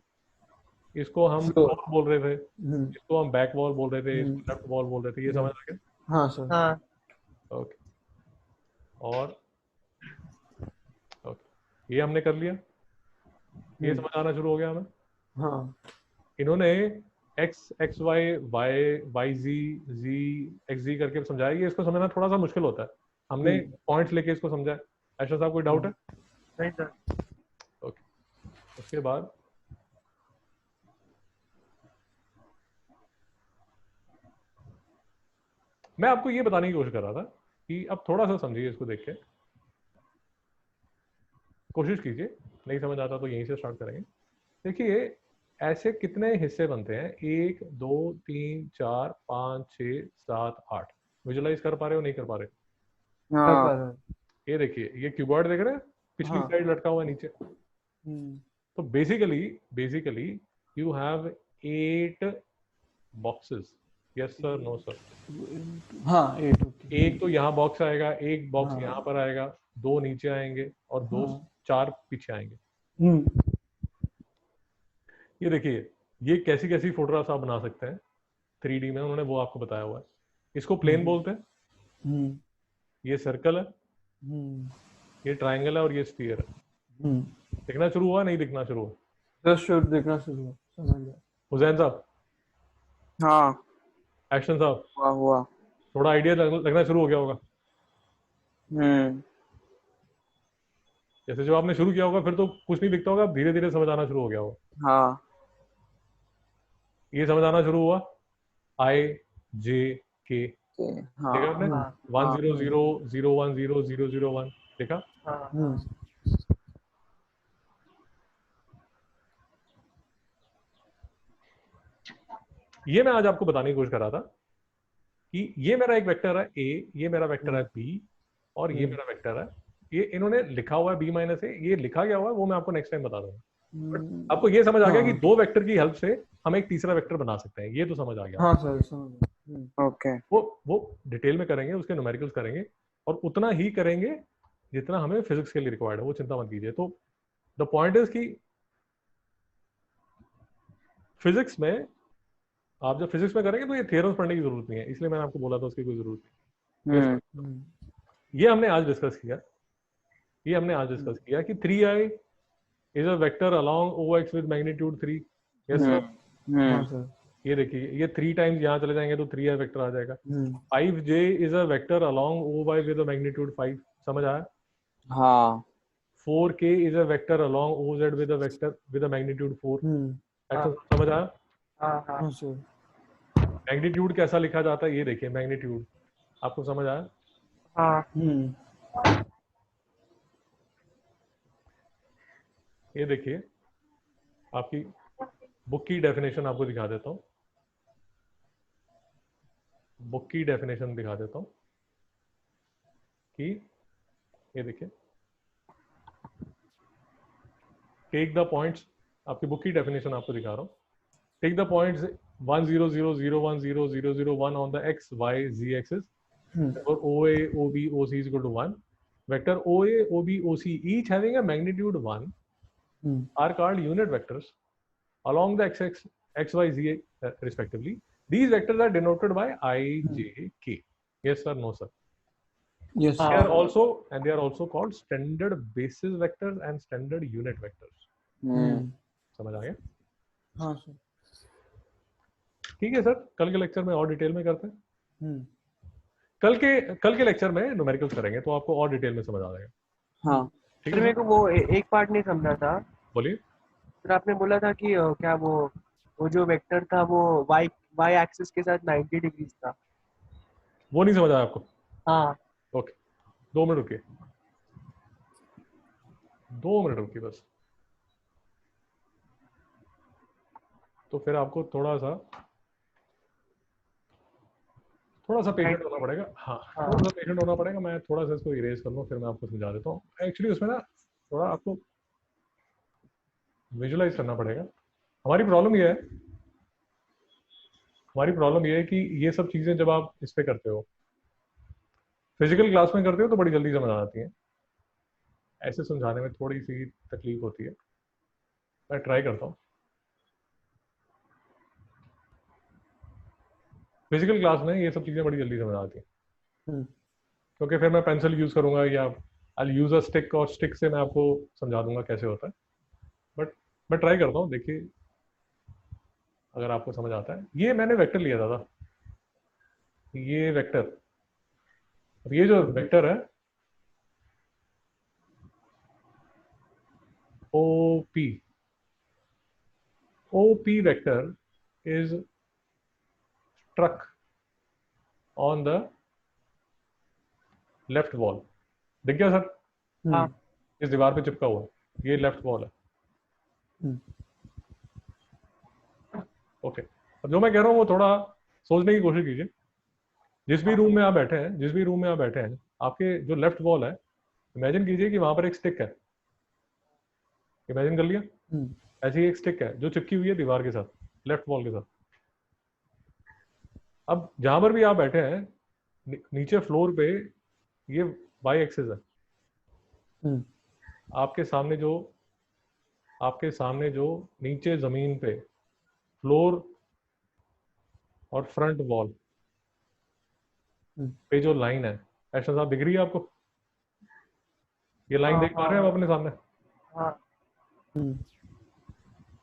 इसको हम फ्लोर बोल रहे थे, इसको हम बैक वॉल बोल रहे थे, इसको लेफ्ट वॉल बोल रहे थे। ये समझ आ गया? हाँ सर। हाँ ओके, और ओके, ये हमने कर लिया, ये समझ आना शुरू हो गया हमें। हाँ इन्होंने x x y y y g g x g करके समझाया, ये इसको समझना थोड़ा सा मुश्किल होता है, हमने पॉइंट्स लेके इसको समझा है। ऐसा साहब कोई डाउट है? नहीं सर। ओके, उसके बाद मैं आपको ये बताने की कोशिश कर रहा था कि अब थोड़ा सा समझिए इसको देख के, कोशिश कीजिए, नहीं समझ आता तो यहीं से स्टार्ट करेंगे। देखिए ऐसे कितने हिस्से बनते हैं, 1 2 3 4 5 6 7 8। विजुलाइज कर पा रहे हो नहीं कर पा रहे? कर पा हाँ रहा है। ये देखिए, ये क्यूबॉइड देख रहे हैं, पिछली हाँ। साइड लटका हुआ है नीचे। तो basically basically you have 8 boxes. Yes sir, no sir? हाँ 8 ओके। एक तो यहाँ बॉक्स आएगा, एक बॉक्स हाँ। यहाँ पर आएगा, 2 नीचे आएंगे, और 2 हाँ। 4 पीछे आएंगे। ये देखिए, ये कैसी कैसी फोटोग्राफ्स आप बना सकते हैं 3D में, उन्होंने वो आपको बताया हुआ है। इसको प्लेन बोलते हैं, ये सर्कल है, ये ट्रायंगल है, और ये स्फीयर है। दिखना शुरू हुआ नहीं दिखना शुरू हुआ? जस्ट शॉट देखना शुरू हुआ, समझ गया। हुसैन साहब, हाँ एक्शन साहब, हुआ। थोड़ा आइडिया लगना शुरू हो गया होगा। जैसे जो आपने शुरू किया होगा फिर तो कुछ नहीं दिखता होगा, धीरे धीरे समझ आना शुरू हो गया होगा। हाँ ये समझ आना शुरू हुआ? आई जे के, okay, देखा हाँ आपने? हाँ 100001001 देखा? हाँ हम्म ये मैं आज आपको बताने की कोशिश कर रहा था कि ये मेरा एक वेक्टर है ए, ये मेरा वेक्टर है बी, और ये मेरा वेक्टर है, ये इन्होंने लिखा हुआ है बी माइनस ए, ये लिखा गया हुआ है वो मैं आपको नेक्स्ट टाइम बता दूंगा। बट आपको ये समझ आ गया कि हाँ दो वेक्टर की हेल्प से हम एक तीसरा वेक्टर बना सकते हैं, ये तो समझ आ गया। हाँ सर समझ गया। okay, वो डिटेल में करेंगे, उसके न्यूमेरिकल्स करेंगे, और उतना ही करेंगे जितना हमें फिजिक्स के लिए रिक्वायर्ड है, वो चिंता मत कीजिए। तो द पॉइंट इज कि फिजिक्स में आप जब फिजिक्स में करेंगे तो ये थ्योरम्स पढ़ने की जरूरत नहीं है, इसलिए मैंने आपको बोला था उसकी कोई जरूरत नहीं। ये हमने आज डिस्कस किया, ये हमने आज डिस्कस किया कि 3i is a vector along OX with magnitude 3। Yes sir, हाँ सर ये देखिए, ये 3 टाइम्स यहाँ चले जाएंगे तो 3i वेक्टर आ जाएगा। 5j is a vector along OY with a magnitude 5, समझ आया? हाँ 4k is a vector along OZ with a vector with a magnitude 4, ऐसा समझ आया? हाँ हाँ हाँ सर मैग्नीट्यूड कैसा लिखा जाता है ये देखिए, मैग्नीट्यूड आपको समझ आया? हाँ ये देखिए, आपकी बुक की डेफिनेशन आपको दिखा देता हूँ, बुक की डेफिनेशन दिखा देता हूँ कि ये देखिए, टेक द पॉइंट्स, आपकी बुक की डेफिनेशन आपको दिखा रहा हूँ। Take the points 100010001 on the x y z axis for OA OB OC is equal to 1. Vector OA OB OC each having a magnitude 1 are called unit vectors along the x y z respectively. These vectors are denoted by I J K. Yes sir, no sir. Yes They sir are also called standard basis vectors and standard unit vectors. समझ आ गया? हाँ sir ठीक है sir, कल के lecture में और detail में करते हैं। कल के लेक्चर में न्यूमेरिकल्स करेंगे तो आपको और डिटेल में समझ आ जाएगा। हाँ ठीक सर है मेरे सर, को वो एक पार्ट नहीं समझा था। बोलिए। सर आपने बोला था कि क्या वो जो वेक्टर था वो वाई वाई एक्सिस के साथ 90 डिग्रीज था। वो नहीं समझ आया आपको? हाँ ओके, 2 मिनट रुकिए, 2 मिनट रुकिए बस। तो फिर आपको थोड़ा सा पेशेंट होना पड़ेगा। हाँ, थोड़ा सा पेशेंट होना पड़ेगा। मैं थोड़ा सा इसको इरेज कर लूँ, फिर मैं आपको समझा देता हूँ। एक्चुअली उसमें ना थोड़ा आपको विजुलाइज करना पड़ेगा। हमारी प्रॉब्लम ये है कि ये सब चीज़ें जब आप इस पे करते हो, फिजिकल क्लास में करते हो तो बड़ी जल्दी समझ आ जाती है, ऐसे समझाने में थोड़ी सी तकलीफ होती है। मैं ट्राई करता हूँ। फिजिकल क्लास में ये सब चीज़ें बड़ी जल्दी समझ आती हैं, क्योंकि फिर मैं पेंसिल यूज़ करूँगा या आई यूज़ अ स्टिक, और स्टिक से मैं आपको समझा दूंगा कैसे होता है। बट मैं ट्राई करता हूँ, देखिए अगर आपको समझ आता है। ये मैंने वेक्टर लिया था, ये वेक्टर, अब ये जो वेक्टर है OP vector is struck on the left wall. दिख गया सर? हाँ इस दीवार पे चिपका हुआ, ये लेफ्ट वॉल है। ओके, अब जो मैं कह रहा हूँ वो थोड़ा सोचने की कोशिश कीजिए। जिस भी रूम में आप बैठे हैं, आपके जो लेफ्ट वॉल है, इमेजिन कीजिए कि वहां पर एक स्टिक है। इमेजिन कर लिया? ऐसी एक स्टिक है जो चिपकी हुई है दीवार के साथ, लेफ्ट वॉल के साथ। अब जहां पर भी आप बैठे हैं, नीचे फ्लोर पे ये वाई एक्सिस है। आपके सामने जो नीचे जमीन पे फ्लोर और फ्रंट वॉल पे जो लाइन है, ऐसा साहब दिख रही है आपको? ये लाइन देख पा रहे हैं आप अपने सामने? हाँ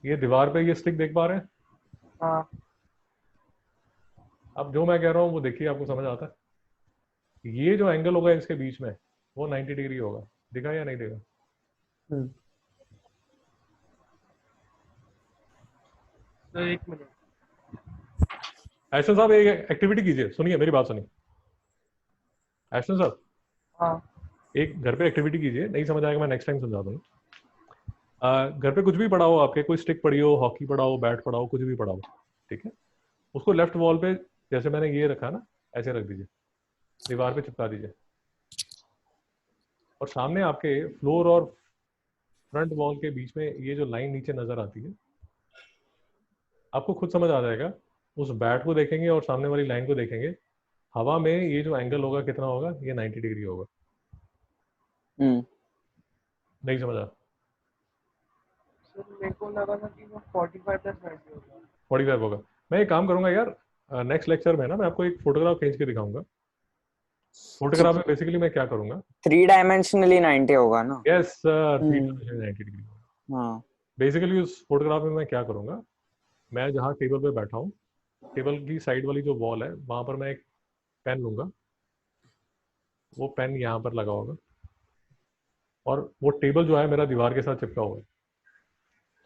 ये दीवार पे ये स्टिक देख पा रहे हैं? हाँ अब जो मैं कह रहा हूँ वो देखिए, आपको समझ आता है? ये जो एंगल होगा इसके बीच में, वो 90 डिग्री होगा। दिखा या नहीं दिखा? तो एक मिनट। एशन साहब एक एक्टिविटी कीजिए, सुनिए मेरी बात सुनिए। एशन साहब हाँ एक घर पे एक्टिविटी कीजिए, नहीं समझ आएगा मैं नेक्स्ट टाइम समझा दूंगा। घर पे कुछ भी पड़ा हो आपके, कोई स्टिक पड़ी हो, हॉकी पड़ा हो, बैट पड़ा हो, कुछ भी पड़ा हो, ठीक है, उसको लेफ्ट वॉल पे जैसे मैंने ये रखा ना, ऐसे रख दीजिए, दीवार पे चिपका दीजिए। और सामने आपके फ्लोर और फ्रंट वॉल के बीच में ये जो लाइन नीचे नजर आती है, आपको खुद समझ आ जाएगा। उस बैट को देखेंगे और सामने वाली लाइन को देखेंगे, हवा में ये जो एंगल होगा कितना होगा, ये 90 डिग्री होगा। नहीं समझा? सर मेरे को लगा था कि वो 45 प्लस 90 होगा। 45 होगा। मैं एक काम करूंगा यार, नेक्स्ट लेक्चर में ना मैं आपको एक फोटोग्राफ खींच के दिखाऊंगा। फोटोग्राफ में बेसिकली मैं क्या करूंगा, 3 डायमेंशनली 90 होगा ना? यस सर, 390 डिग्री होगा। हाँ बेसिकली उस फोटोग्राफ में मैं क्या करूंगा, मैं जहाँ टेबल पे बैठा हूँ, टेबल की साइड वाली जो वॉल है वहां पर मैं एक पेन लूंगा, वो पेन यहाँ पर लगा होगा, और वो टेबल जो है मेरा दीवार के साथ चिपका हुआ है।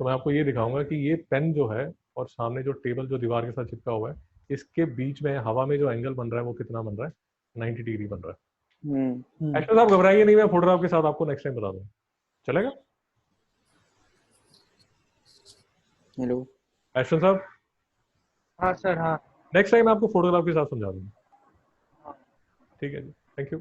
तो मैं आपको ये दिखाऊंगा कि ये पेन जो है और सामने जो टेबल जो दीवार के साथ चिपका हुआ है, इसके बीच में हवा में जो एंगल बन रहा है वो कितना बन रहा है, 90 डिग्री बन रहा है। एक्टर साहब घबराइए नहीं, मैं फोटोग्राफ के साथ आपको नेक्स्ट टाइम बता दूंगा, चलेगा? हेलो एक्टर साहब हाँ सर हाँ नेक्स्ट टाइम आपको फोटोग्राफ के साथ समझा दूंगा। हाँ। ठीक है जी, थैंक यू।